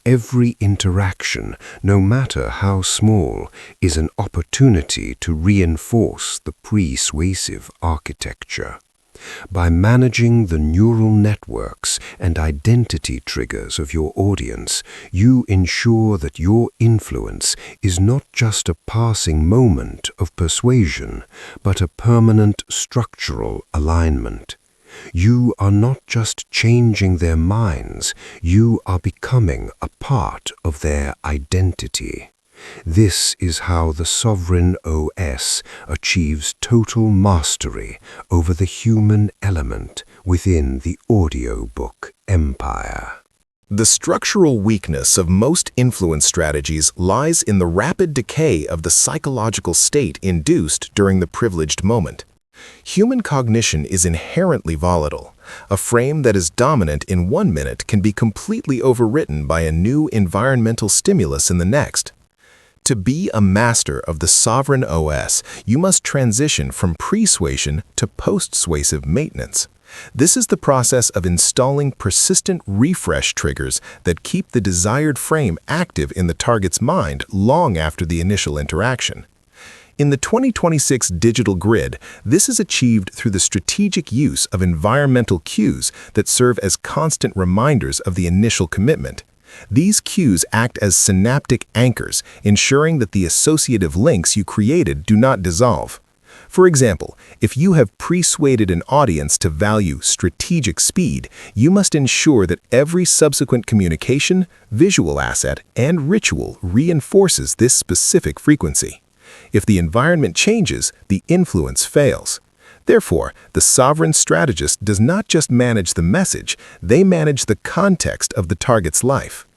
Every interaction, no matter how small, is an opportunity to reinforce the persuasive architecture. By managing the neural networks and identity triggers of your audience, you ensure that your influence is not just a passing moment of persuasion, but a permanent structural alignment. You are not just changing their minds, you are becoming a part of their identity. This is how the sovereign OS achieves total mastery over the human element within the audiobook empire. The structural weakness of most influence strategies lies in the rapid decay of the psychological state induced during the privileged moment. Human cognition is inherently volatile. A frame that is dominant in 1 minute can be completely overwritten by a new environmental stimulus in the next. To be a master of the sovereign OS, you must transition from persuasion to post-suasive maintenance. This is the process of installing persistent refresh triggers that keep the desired frame active in the target's mind long after the initial interaction. In the 2026 digital grid, this is achieved through the strategic use of environmental cues that serve as constant reminders of the initial commitment. These cues act as synaptic anchors, ensuring that the associative links you created do not dissolve. For example, if you have persuaded an audience to value strategic speed, you must ensure that every subsequent communication, visual asset, and ritual reinforces this specific frequency. If the environment changes, the influence fails. Therefore, the sovereign strategist does not just manage the message, they manage the context of the target's life.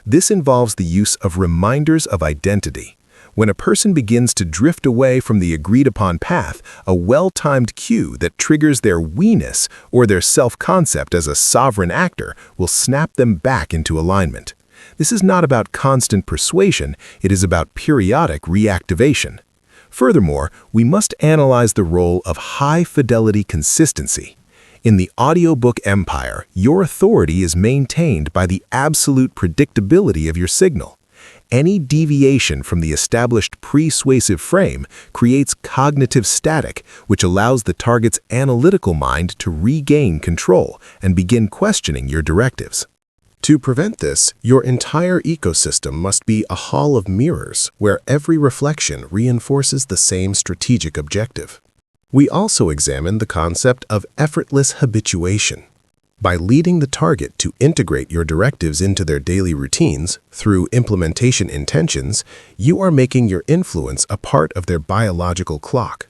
This involves the use of reminders of identity. When a person begins to drift away from the agreed-upon path, a well-timed cue that triggers their we-ness or their self-concept as a sovereign actor will snap them back into alignment. This is not about constant persuasion, it is about periodic reactivation. Furthermore, we must analyze the role of high-fidelity consistency. In the audiobook empire, your authority is maintained by the absolute predictability of your signal. Any deviation from the established persuasive frame creates cognitive static, which allows the target's analytical mind to regain control and begin questioning your directives. To prevent this, your entire ecosystem must be a hall of mirrors where every reflection reinforces the same strategic objective. We also examine the concept of effortless habituation. By leading the target to integrate your directives into their daily routines through implementation intentions, you are making your influence a part of their biological clock.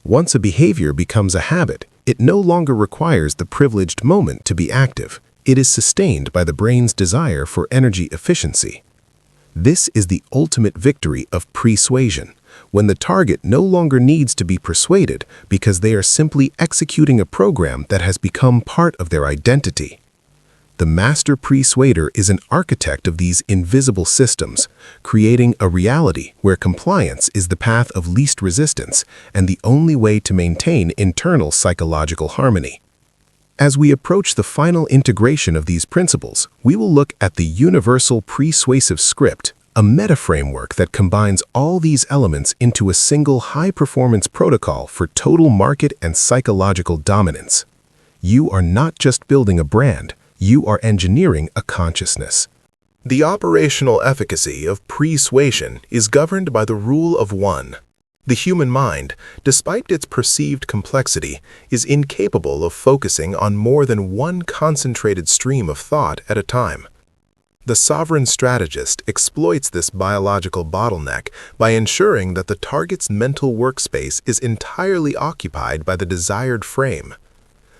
Once a behavior becomes a habit, it no longer requires the privileged moment to be active. It is sustained by the brain's desire for energy efficiency. This is the ultimate victory of persuasion, when the target no longer needs to be persuaded because they are simply executing a program that has become part of their identity. The master persuader is an architect of these invisible systems, creating a reality where compliance is the path of least resistance and the only way to maintain internal psychological harmony. As we approach the final integration of these principles, we will look at the universal persuasive script, a meta-framework that combines all these elements into a single high-performance protocol for total market and psychological dominance. You are not just building a brand, you are engineering a consciousness. The operational efficacy of persuasion is governed by the rule of one. The human mind, despite its perceived complexity, is incapable of focusing on more than one concentrated stream of thought at a time. The sovereign strategist exploits this biological bottleneck by ensuring that the target's mental workspace is entirely occupied by the desired frame.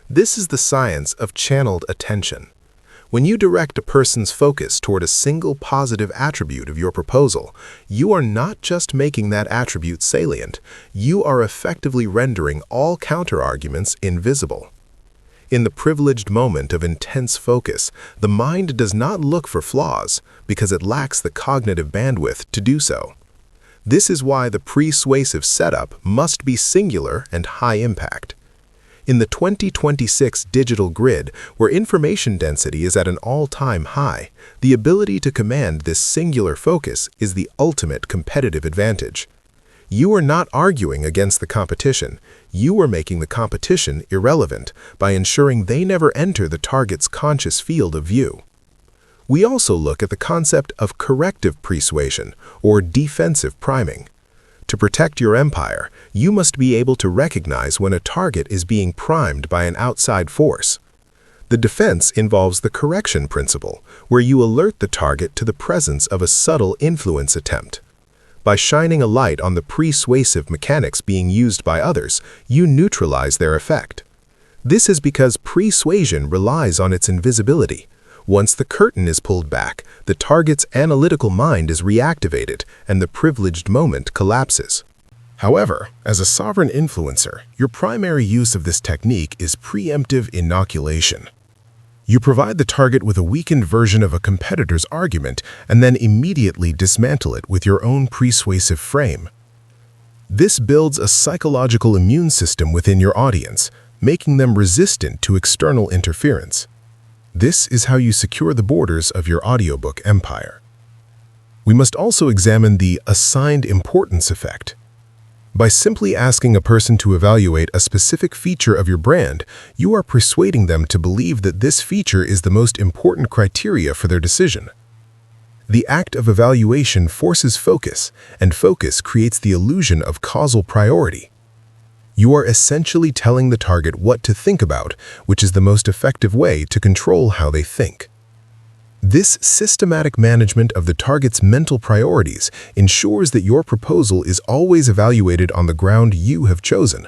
This is the science of channeled attention. When you direct a person's focus toward a single positive attribute of your proposal, you are not just making that attribute salient, you are effectively rendering all counterarguments invisible. In the privileged moment of intense focus, the mind does not look for flaws because it lacks the cognitive bandwidth to do so. This is why the persuasive setup must be singular and high impact. In the 2026 digital grid, where information density is at an all-time high, the ability to command this singular focus is the ultimate competitive advantage. You are not arguing against the competition. You are making the competition irrelevant by ensuring they never enter the target's conscious field of view. We also look at the concept of corrective persuasion, or defensive priming. To protect your empire, you must be able to recognize when a target is being primed by an outside force. The defense involves the correction principle, where you alert the target to the presence of a subtle influence attempt. By shining a light on the persuasive mechanics being used by others, you neutralize their effect. This is because persuasion relies on its invisibility. Once the curtain is pulled back, the target's analytical mind is reactivated and the privileged moment collapses. However, as a sovereign influencer, your primary use of this technique is preemptive inoculation. You provide the target with a weakened version of a competitor's argument and then immediately dismantle it with your own persuasive frame. This builds a psychological immune system within your audience, making them resistant to external interference. This is how you secure the borders of your audiobook empire. We must also examine the assigned importance effect. By simply asking a person to evaluate a specific feature of your brand, you are persuading them to believe that this feature is the most important criteria for their decision. The act of evaluation forces focus, and focus creates the illusion of causal priority. You are essentially telling the target what to think about, which is the most effective way to control how they think. This systematic management of the target's mental priorities ensures that your proposal is always evaluated on the ground you have chosen.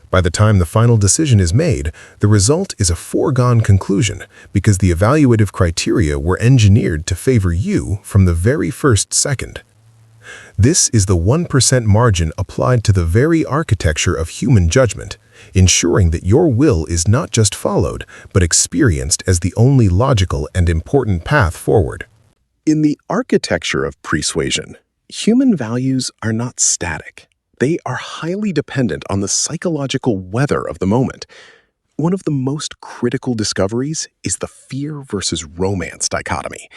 By the time the final decision is made, the result is a foregone conclusion because the evaluative criteria were engineered to favor you from the very first second. This is the 1% margin applied to the very architecture of human judgment, ensuring that your will is not just followed, but experienced as the only logical and important path forward. In the architecture of persuasion, human values are not static. They are highly dependent on the psychological weather of the moment. One of the most critical discoveries is the fear versus romance dichotomy.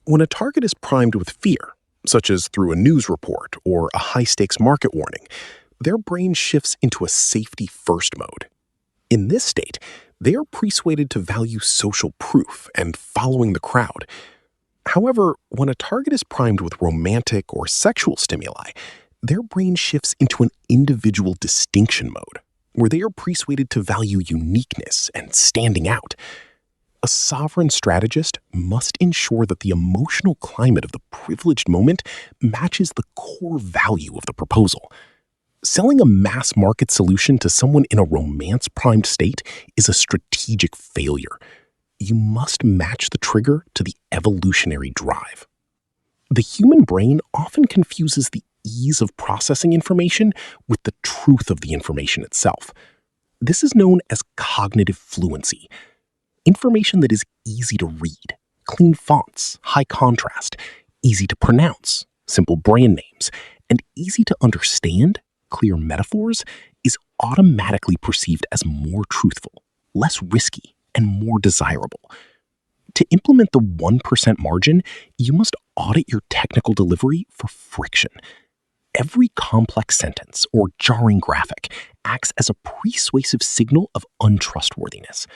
When a target is primed with fear, such as through a news report or a high-stakes market warning, their brain shifts into a safety-first mode. In this state, they are persuaded to value social proof and following the crowd. However, when a target is primed with romantic or sexual stimuli, their brain shifts into an individual distinction mode, where they are persuaded to value uniqueness and standing out. A sovereign strategist must ensure that the emotional climate of the privileged moment matches the core value of the proposal. Selling a mass market solution to someone in a romance-primed state is a strategic failure. You must match the trigger to the evolutionary drive. The human brain often confuses the ease of processing information with the truth of the information itself. This is known as cognitive fluency. Information that is easy to read, clean fonts, high contrast, easy to pronounce, simple brand names, and easy to understand, clear metaphors, is automatically perceived as more truthful, less risky, and more desirable. To implement the 1% margin, you must audit your technical delivery for friction. Every complex sentence or jarring graphic acts as a persuasive signal of untrustworthiness.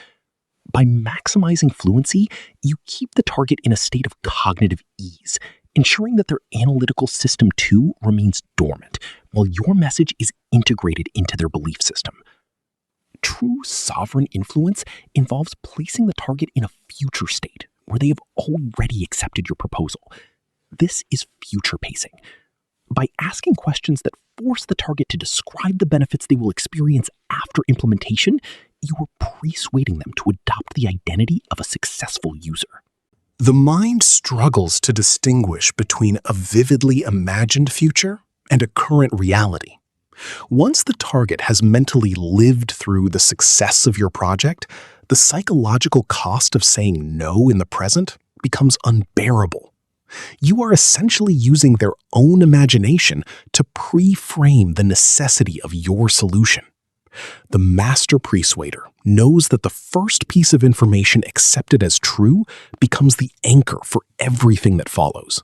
By maximizing fluency, you keep the target in a state of cognitive ease, ensuring that their analytical system too remains dormant, while your message is integrated into their belief system. True sovereign influence involves placing the target in a future state where they have already accepted your proposal. This is future pacing. By asking questions that force the target to describe the benefits they will experience after implementation, you are persuading them to adopt the identity of a successful user. The mind struggles to distinguish between a vividly imagined future and a current reality. Once the target has mentally lived through the success of your project, the psychological cost of saying no in the present becomes unbearable. You are essentially using their own imagination to pre-frame the necessity of your solution. The master persuader knows that the first piece of information accepted as true becomes the anchor for everything that follows.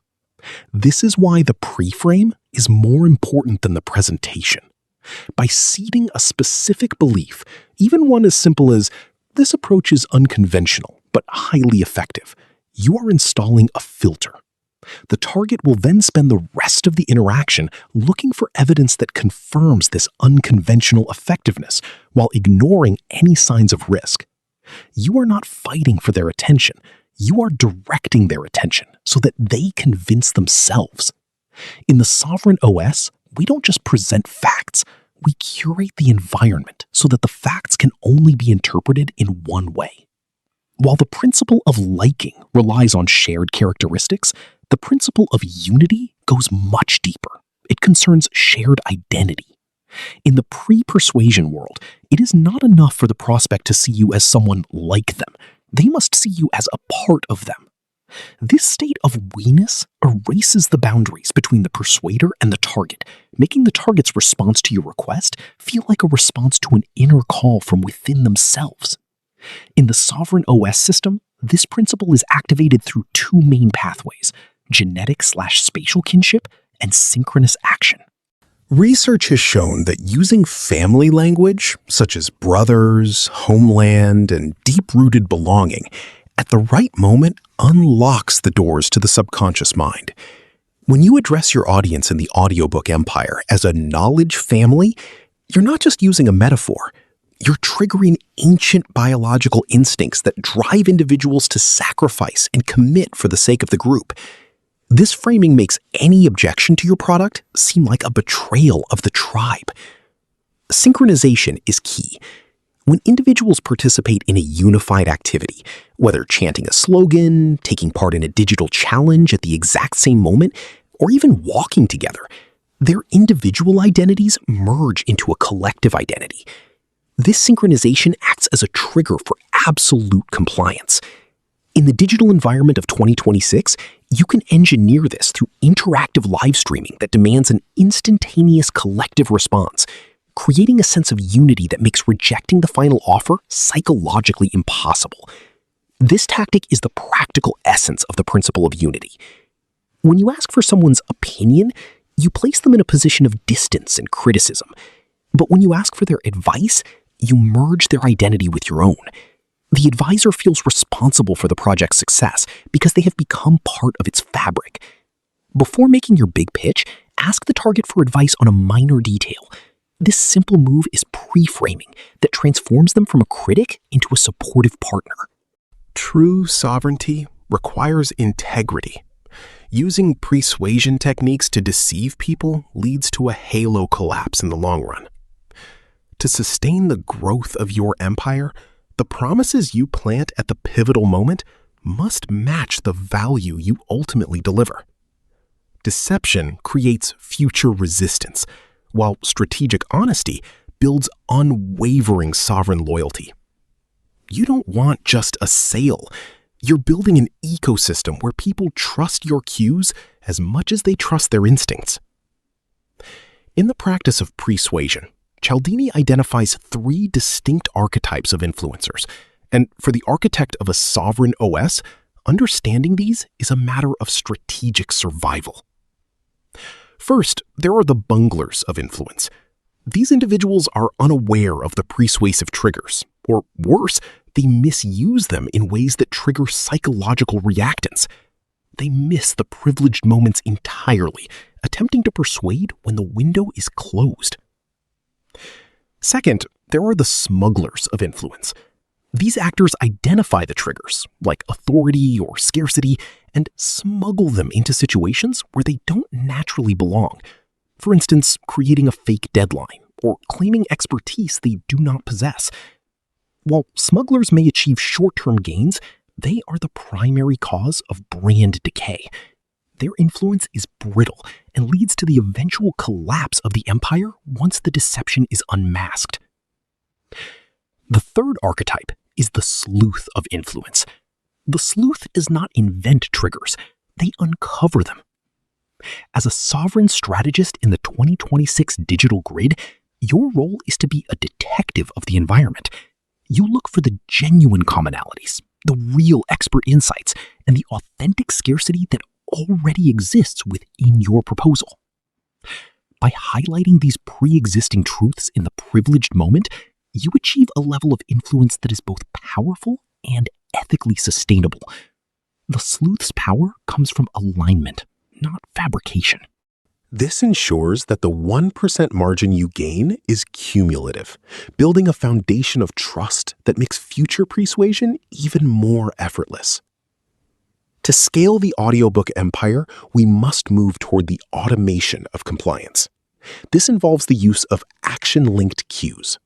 This is why the pre-frame is more important than the presentation. By seeding a specific belief, even one as simple as, "This approach is unconventional, but highly effective," you are installing a filter. The target will then spend the rest of the interaction looking for evidence that confirms this unconventional effectiveness while ignoring any signs of risk. You are not fighting for their attention. You are directing their attention so that they convince themselves. In the Sovereign OS, we don't just present facts. We curate the environment so that the facts can only be interpreted in one way. While the principle of liking relies on shared characteristics, the principle of unity goes much deeper. It concerns shared identity. In the pre-persuasion world, it is not enough for the prospect to see you as someone like them. They must see you as a part of them. This state of we-ness erases the boundaries between the persuader and the target, making the target's response to your request feel like a response to an inner call from within themselves. In the Sovereign OS system, this principle is activated through two main pathways: genetic/spatial kinship and synchronous action. Research has shown that using family language, such as brothers, homeland, and deep-rooted belonging, at the right moment unlocks the doors to the subconscious mind. When you address your audience in the audiobook empire as a knowledge family, you're not just using a metaphor. You're triggering ancient biological instincts that drive individuals to sacrifice and commit for the sake of the group. This framing makes any objection to your product seem like a betrayal of the tribe. Synchronization is key. When individuals participate in a unified activity, whether chanting a slogan, taking part in a digital challenge at the exact same moment, or even walking together, their individual identities merge into a collective identity. This synchronization acts as a trigger for absolute compliance. In the digital environment of 2026, you can engineer this through interactive live streaming that demands an instantaneous collective response, creating a sense of unity that makes rejecting the final offer psychologically impossible. This tactic is the practical essence of the principle of unity. When you ask for someone's opinion, you place them in a position of distance and criticism. But when you ask for their advice, you merge their identity with your own. The advisor feels responsible for the project's success because they have become part of its fabric. Before making your big pitch, ask the target for advice on a minor detail. This simple move is pre-framing that transforms them from a critic into a supportive partner. True sovereignty requires integrity. Using persuasion techniques to deceive people leads to a halo collapse in the long run. To sustain the growth of your empire, the promises you plant at the pivotal moment must match the value you ultimately deliver. Deception creates future resistance, while strategic honesty builds unwavering sovereign loyalty. You don't want just a sale. You're building an ecosystem where people trust your cues as much as they trust their instincts. In the practice of persuasion, Cialdini identifies 3 distinct archetypes of influencers, and for the architect of a sovereign OS, understanding these is a matter of strategic survival. First, there are the bunglers of influence. These individuals are unaware of the persuasive triggers, or worse, they misuse them in ways that trigger psychological reactance. They miss the privileged moments entirely, attempting to persuade when the window is closed. Second, there are the smugglers of influence. These actors identify the triggers, like authority or scarcity, and smuggle them into situations where they don't naturally belong. For instance, creating a fake deadline or claiming expertise they do not possess. While smugglers may achieve short-term gains, they are the primary cause of brand decay. Their influence is brittle and leads to the eventual collapse of the empire once the deception is unmasked. The third archetype is the sleuth of influence. The sleuth does not invent triggers, they uncover them. As a sovereign strategist in the 2026 digital grid, Your role is to be a detective of the environment. You look for the genuine commonalities, the real expert insights, and the authentic scarcity that already exists within your proposal. By highlighting these pre-existing truths in the privileged moment, you achieve a level of influence that is both powerful and ethically sustainable. The sleuth's power comes from alignment, not fabrication. This ensures that the 1% margin you gain is cumulative, building a foundation of trust that makes future persuasion even more effortless. To scale the audiobook empire, we must move toward the automation of compliance. This involves the use of action-linked cues.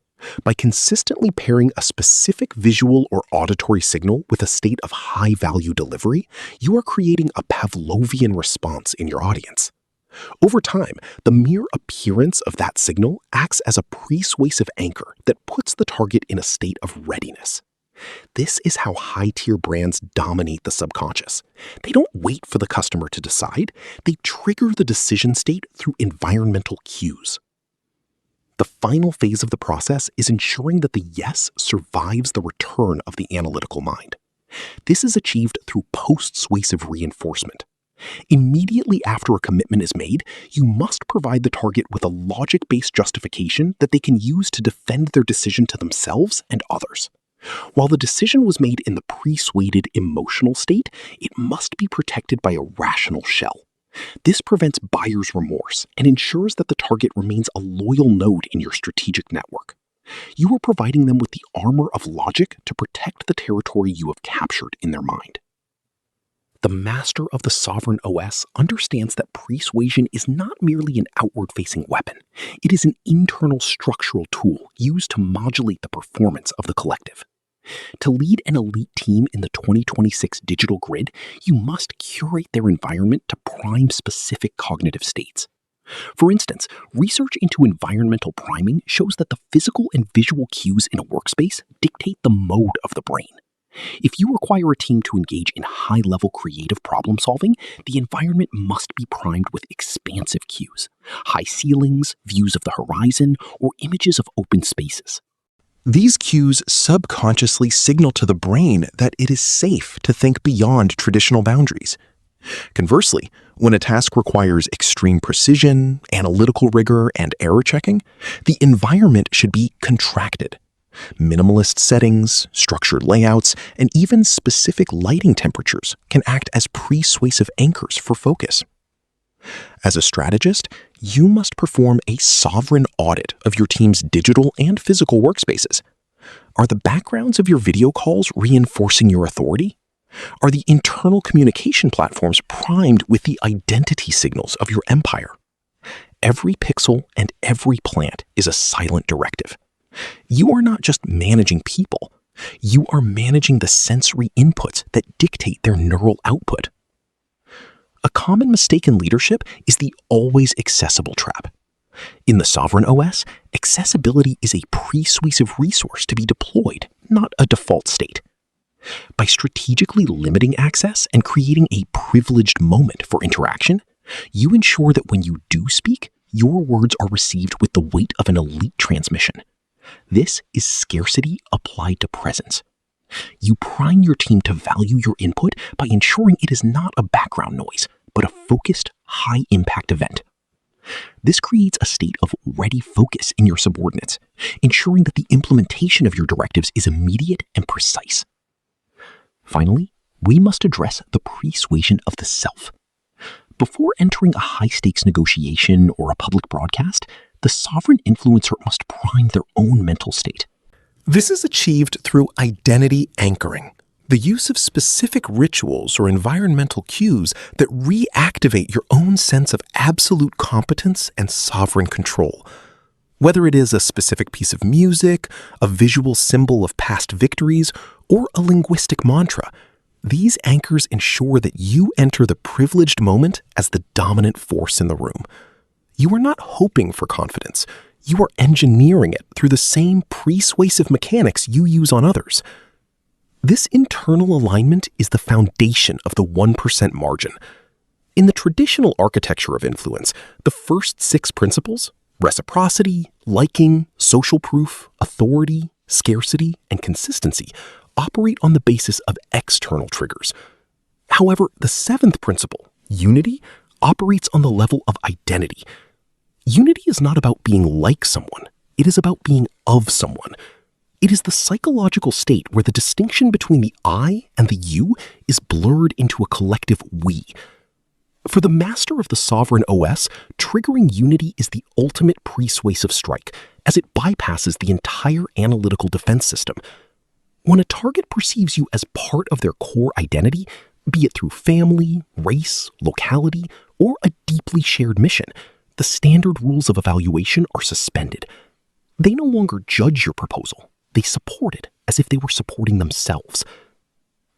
By consistently pairing a specific visual or auditory signal with a state of high-value delivery, you are creating a Pavlovian response in your audience. Over time, the mere appearance of that signal acts as a persuasive anchor that puts the target in a state of readiness. This is how high-tier brands dominate the subconscious. They don't wait for the customer to decide. They trigger the decision state through environmental cues. The final phase of the process is ensuring that the yes survives the return of the analytical mind. This is achieved through post-suasive reinforcement. Immediately after a commitment is made, you must provide the target with a logic-based justification that they can use to defend their decision to themselves and others. While the decision was made in the persuaded emotional state, it must be protected by a rational shell. This prevents buyer's remorse and ensures that the target remains a loyal node in your strategic network. You are providing them with the armor of logic to protect the territory you have captured in their mind. The master of the sovereign OS understands that persuasion is not merely an outward-facing weapon. It is an internal structural tool used to modulate the performance of the collective. To lead an elite team in the 2026 digital grid, you must curate their environment to prime specific cognitive states. For instance, research into environmental priming shows that the physical and visual cues in a workspace dictate the mode of the brain. If you require a team to engage in high-level creative problem-solving, the environment must be primed with expansive cues, high ceilings, views of the horizon, or images of open spaces. These cues subconsciously signal to the brain that it is safe to think beyond traditional boundaries. Conversely, when a task requires extreme precision, analytical rigor, and error checking, the environment should be contracted. Minimalist settings, structured layouts, and even specific lighting temperatures can act as persuasive anchors for focus. As a strategist, you must perform a sovereign audit of your team's digital and physical workspaces. Are the backgrounds of your video calls reinforcing your authority? Are the internal communication platforms primed with the identity signals of your empire? Every pixel and every plant is a silent directive. You are not just managing people. You are managing the sensory inputs that dictate their neural output. A common mistake in leadership is the always accessible trap. In the Sovereign OS, accessibility is a persuasive resource to be deployed, not a default state. By strategically limiting access and creating a privileged moment for interaction, you ensure that when you do speak, your words are received with the weight of an elite transmission. This is scarcity applied to presence. You prime your team to value your input by ensuring it is not a background noise, but a focused, high-impact event. This creates a state of ready focus in your subordinates, ensuring that the implementation of your directives is immediate and precise. Finally, we must address the persuasion of the self. Before entering a high-stakes negotiation or a public broadcast, the sovereign influencer must prime their own mental state. This is achieved through identity anchoring, the use of specific rituals or environmental cues that reactivate your own sense of absolute competence and sovereign control. Whether it is a specific piece of music, a visual symbol of past victories, or a linguistic mantra, these anchors ensure that you enter the privileged moment as the dominant force in the room. You are not hoping for confidence. You are engineering it through the same persuasive mechanics you use on others. This internal alignment is the foundation of the 1% margin. In the traditional architecture of influence, the first 6 principles, Reciprocity, liking, social proof, authority, scarcity, and consistency operate on the basis of external triggers. However, the seventh principle, unity, operates on the level of identity. Unity is not about being like someone. It is about being of someone. It is the psychological state where the distinction between the I and the you is blurred into a collective we. For the master of the sovereign OS, triggering unity is the ultimate persuasive strike, as it bypasses the entire analytical defense system. When a target perceives you as part of their core identity, be it through family, race, locality, or a deeply shared mission, the standard rules of evaluation are suspended. They no longer judge your proposal. They support it as if they were supporting themselves.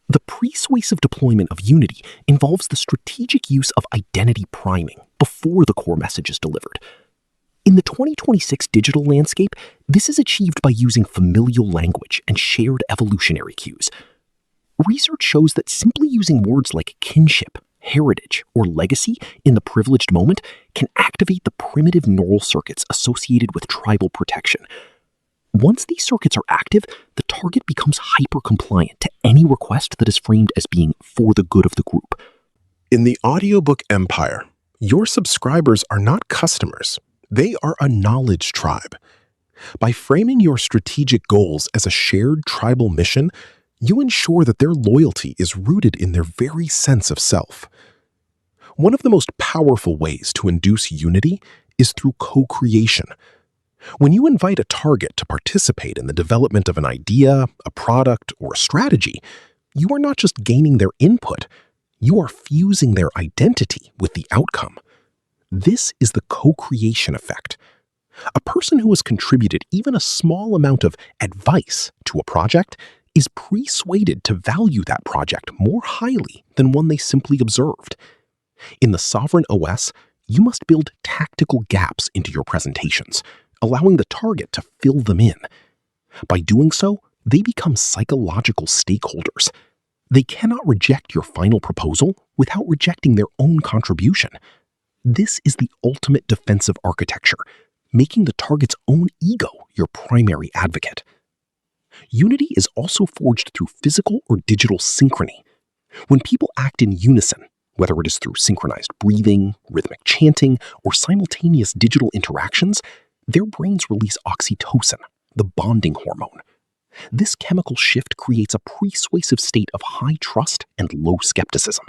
The persuasive deployment of unity involves the strategic use of identity priming before the core message is delivered. In the 2026 digital landscape, this is achieved by using familial language and shared evolutionary cues. Research shows that simply using words like kinship, heritage, or legacy in the privileged moment can activate the primitive neural circuits associated with tribal protection. Once these circuits are active, the target becomes hyper-compliant to any request that is framed as being for the good of the group. In the audiobook empire, your subscribers are not customers. They are a knowledge tribe. By framing your strategic goals as a shared tribal mission, you ensure that their loyalty is rooted in their very sense of self. One of the most powerful ways to induce unity is through co-creation. When you invite a target to participate in the development of an idea, a product, or a strategy, you are not just gaining their input, you are fusing their identity with the outcome. This is the co-creation effect. A person who has contributed even a small amount of advice to a project is persuaded to value that project more highly than one they simply observed. In the sovereign OS, you must build tactical gaps into your presentations, allowing the target to fill them in. By doing so, they become psychological stakeholders. They cannot reject your final proposal without rejecting their own contribution. This is the ultimate defensive architecture, making the target's own ego your primary advocate. Unity is also forged through physical or digital synchrony. When people act in unison, whether it is through synchronized breathing, rhythmic chanting, or simultaneous digital interactions, their brains release oxytocin, the bonding hormone. This chemical shift creates a persuasive state of high trust and low skepticism.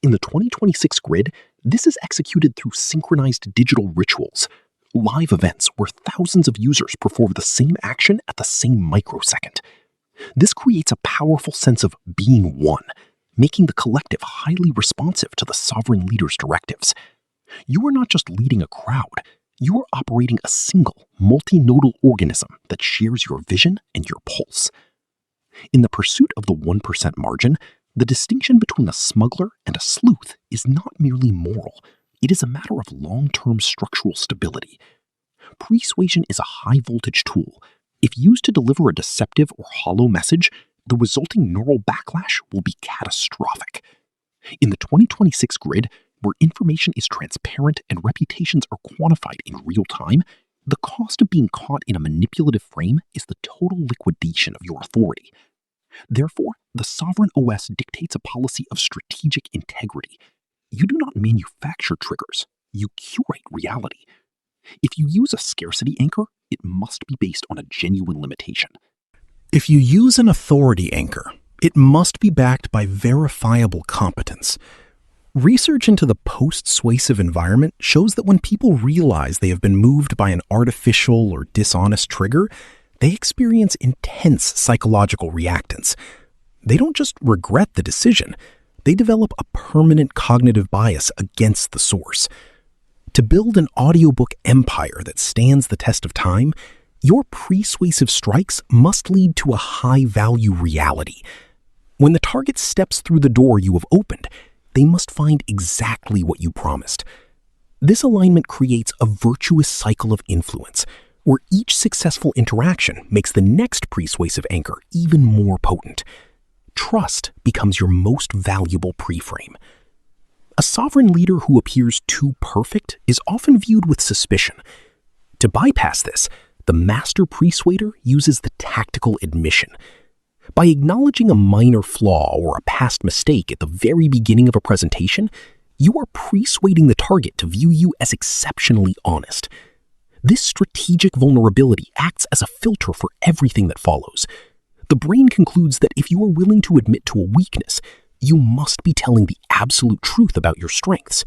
In the 2026 grid, this is executed through synchronized digital rituals, live events where thousands of users perform the same action at the same microsecond. This creates a powerful sense of being one, making the collective highly responsive to the sovereign leader's directives. You are not just leading a crowd, you are operating a single, multinodal organism that shares your vision and your pulse. In the pursuit of the 1% margin, the distinction between a smuggler and a sleuth is not merely moral. It is a matter of long-term structural stability. Persuasion is a high-voltage tool. If used to deliver a deceptive or hollow message, the resulting neural backlash will be catastrophic. In the 2026 grid, where information is transparent and reputations are quantified in real time, the cost of being caught in a manipulative frame is the total liquidation of your authority. Therefore, the sovereign OS dictates a policy of strategic integrity. You do not manufacture triggers, you curate reality. If you use a scarcity anchor, it must be based on a genuine limitation. If you use an authority anchor, it must be backed by verifiable competence. Research into the post-suasive environment shows that when people realize they have been moved by an artificial or dishonest trigger, they experience intense psychological reactance. They don't just regret the decision, they develop a permanent cognitive bias against the source. To build an audiobook empire that stands the test of time, your persuasive strikes must lead to a high-value reality. When the target steps through the door you have opened, they must find exactly what you promised. This alignment creates a virtuous cycle of influence, where each successful interaction makes the next persuasive anchor even more potent. Trust becomes your most valuable preframe. A sovereign leader who appears too perfect is often viewed with suspicion. To bypass this, the master persuader uses the tactical admission. By acknowledging a minor flaw or a past mistake at the very beginning of a presentation, you are persuading the target to view you as exceptionally honest. This strategic vulnerability acts as a filter for everything that follows. The brain concludes that if you are willing to admit to a weakness, you must be telling the absolute truth about your strengths.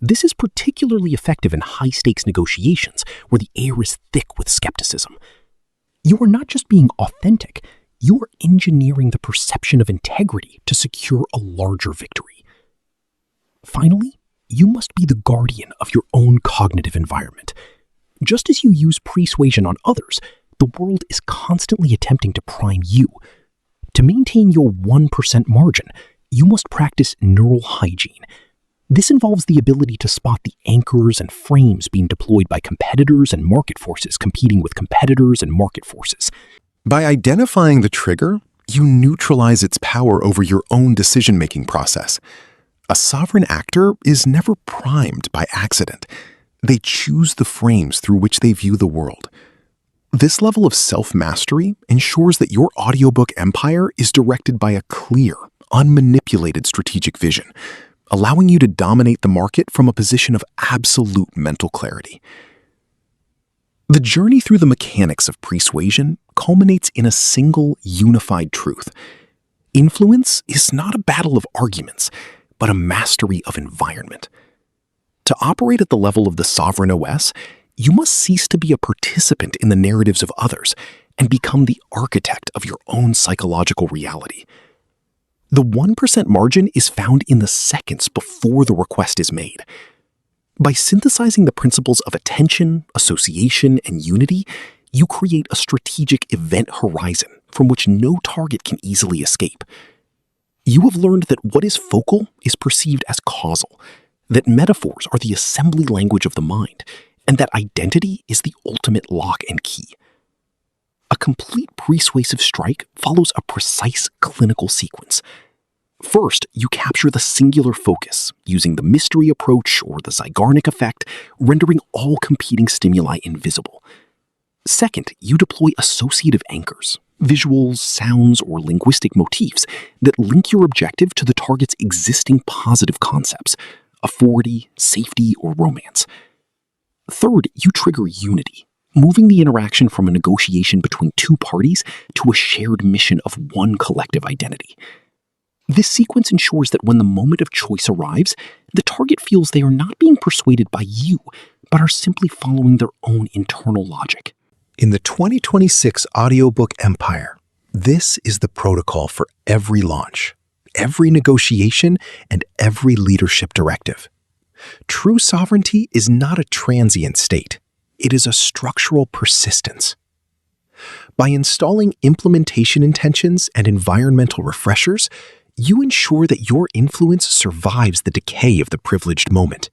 This is particularly effective in high-stakes negotiations where the air is thick with skepticism. You are not just being authentic, you are engineering the perception of integrity to secure a larger victory. Finally, you must be the guardian of your own cognitive environment. Just as you use persuasion on others, the world is constantly attempting to prime you. To maintain your 1% margin, you must practice neural hygiene. This involves the ability to spot the anchors and frames being deployed by competitors and market forces competing with competitors and market forces. By identifying the trigger, you neutralize its power over your own decision-making process. A sovereign actor is never primed by accident. They choose the frames through which they view the world. This level of self-mastery ensures that your audiobook empire is directed by a clear, unmanipulated strategic vision, allowing you to dominate the market from a position of absolute mental clarity. The journey through the mechanics of persuasion culminates in a single, unified truth. Influence is not a battle of arguments, but a mastery of environment. To operate at the level of the sovereign OS, you must cease to be a participant in the narratives of others and become the architect of your own psychological reality. The 1% margin is found in the seconds before the request is made. By synthesizing the principles of attention, association, and unity, you create a strategic event horizon from which no target can easily escape. You have learned that what is focal is perceived as causal, that metaphors are the assembly language of the mind, and that identity is the ultimate lock and key. A complete persuasive strike follows a precise clinical sequence. First, you capture the singular focus, using the mystery approach or the Zeigarnik effect, rendering all competing stimuli invisible. Second, you deploy associative anchors, visuals, sounds, or linguistic motifs that link your objective to the target's existing positive concepts, authority, safety, or romance. Third, you trigger unity, moving the interaction from a negotiation between two parties to a shared mission of one collective identity. This sequence ensures that when the moment of choice arrives, the target feels they are not being persuaded by you, but are simply following their own internal logic. In the 2026 Audiobook Empire, this is the protocol for every launch, every negotiation, and every leadership directive. True sovereignty is not a transient state. It is a structural persistence. By installing implementation intentions and environmental refreshers, you ensure that your influence survives the decay of the privileged moment.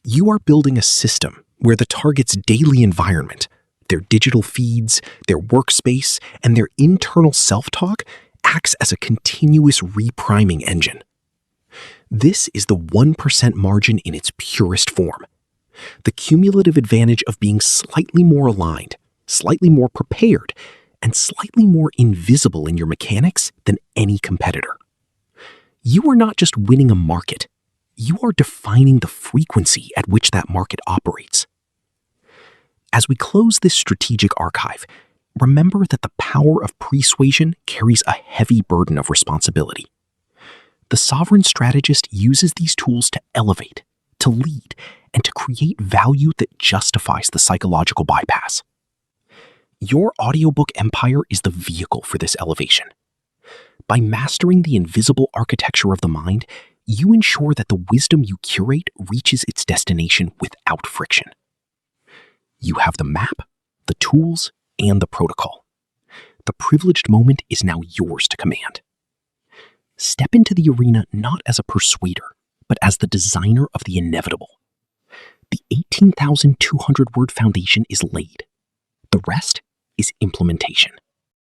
You are building a system where the target's daily environment, their digital feeds, their workspace, and their internal self-talk acts as a continuous repriming engine. This is the 1% margin in its purest form. The cumulative advantage of being slightly more aligned, slightly more prepared, and slightly more invisible in your mechanics than any competitor. You are not just winning a market, you are defining the frequency at which that market operates. As we close this strategic archive, remember that the power of persuasion carries a heavy burden of responsibility. The sovereign strategist uses these tools to elevate, to lead, and to create value that justifies the psychological bypass. Your audiobook empire is the vehicle for this elevation. By mastering the invisible architecture of the mind, you ensure that the wisdom you curate reaches its destination without friction. You have the map, the tools, and the protocol. The privileged moment is now yours to command. Step into the arena not as a persuader, but as the designer of the inevitable. The 18,200 word foundation is laid. The rest is implementation.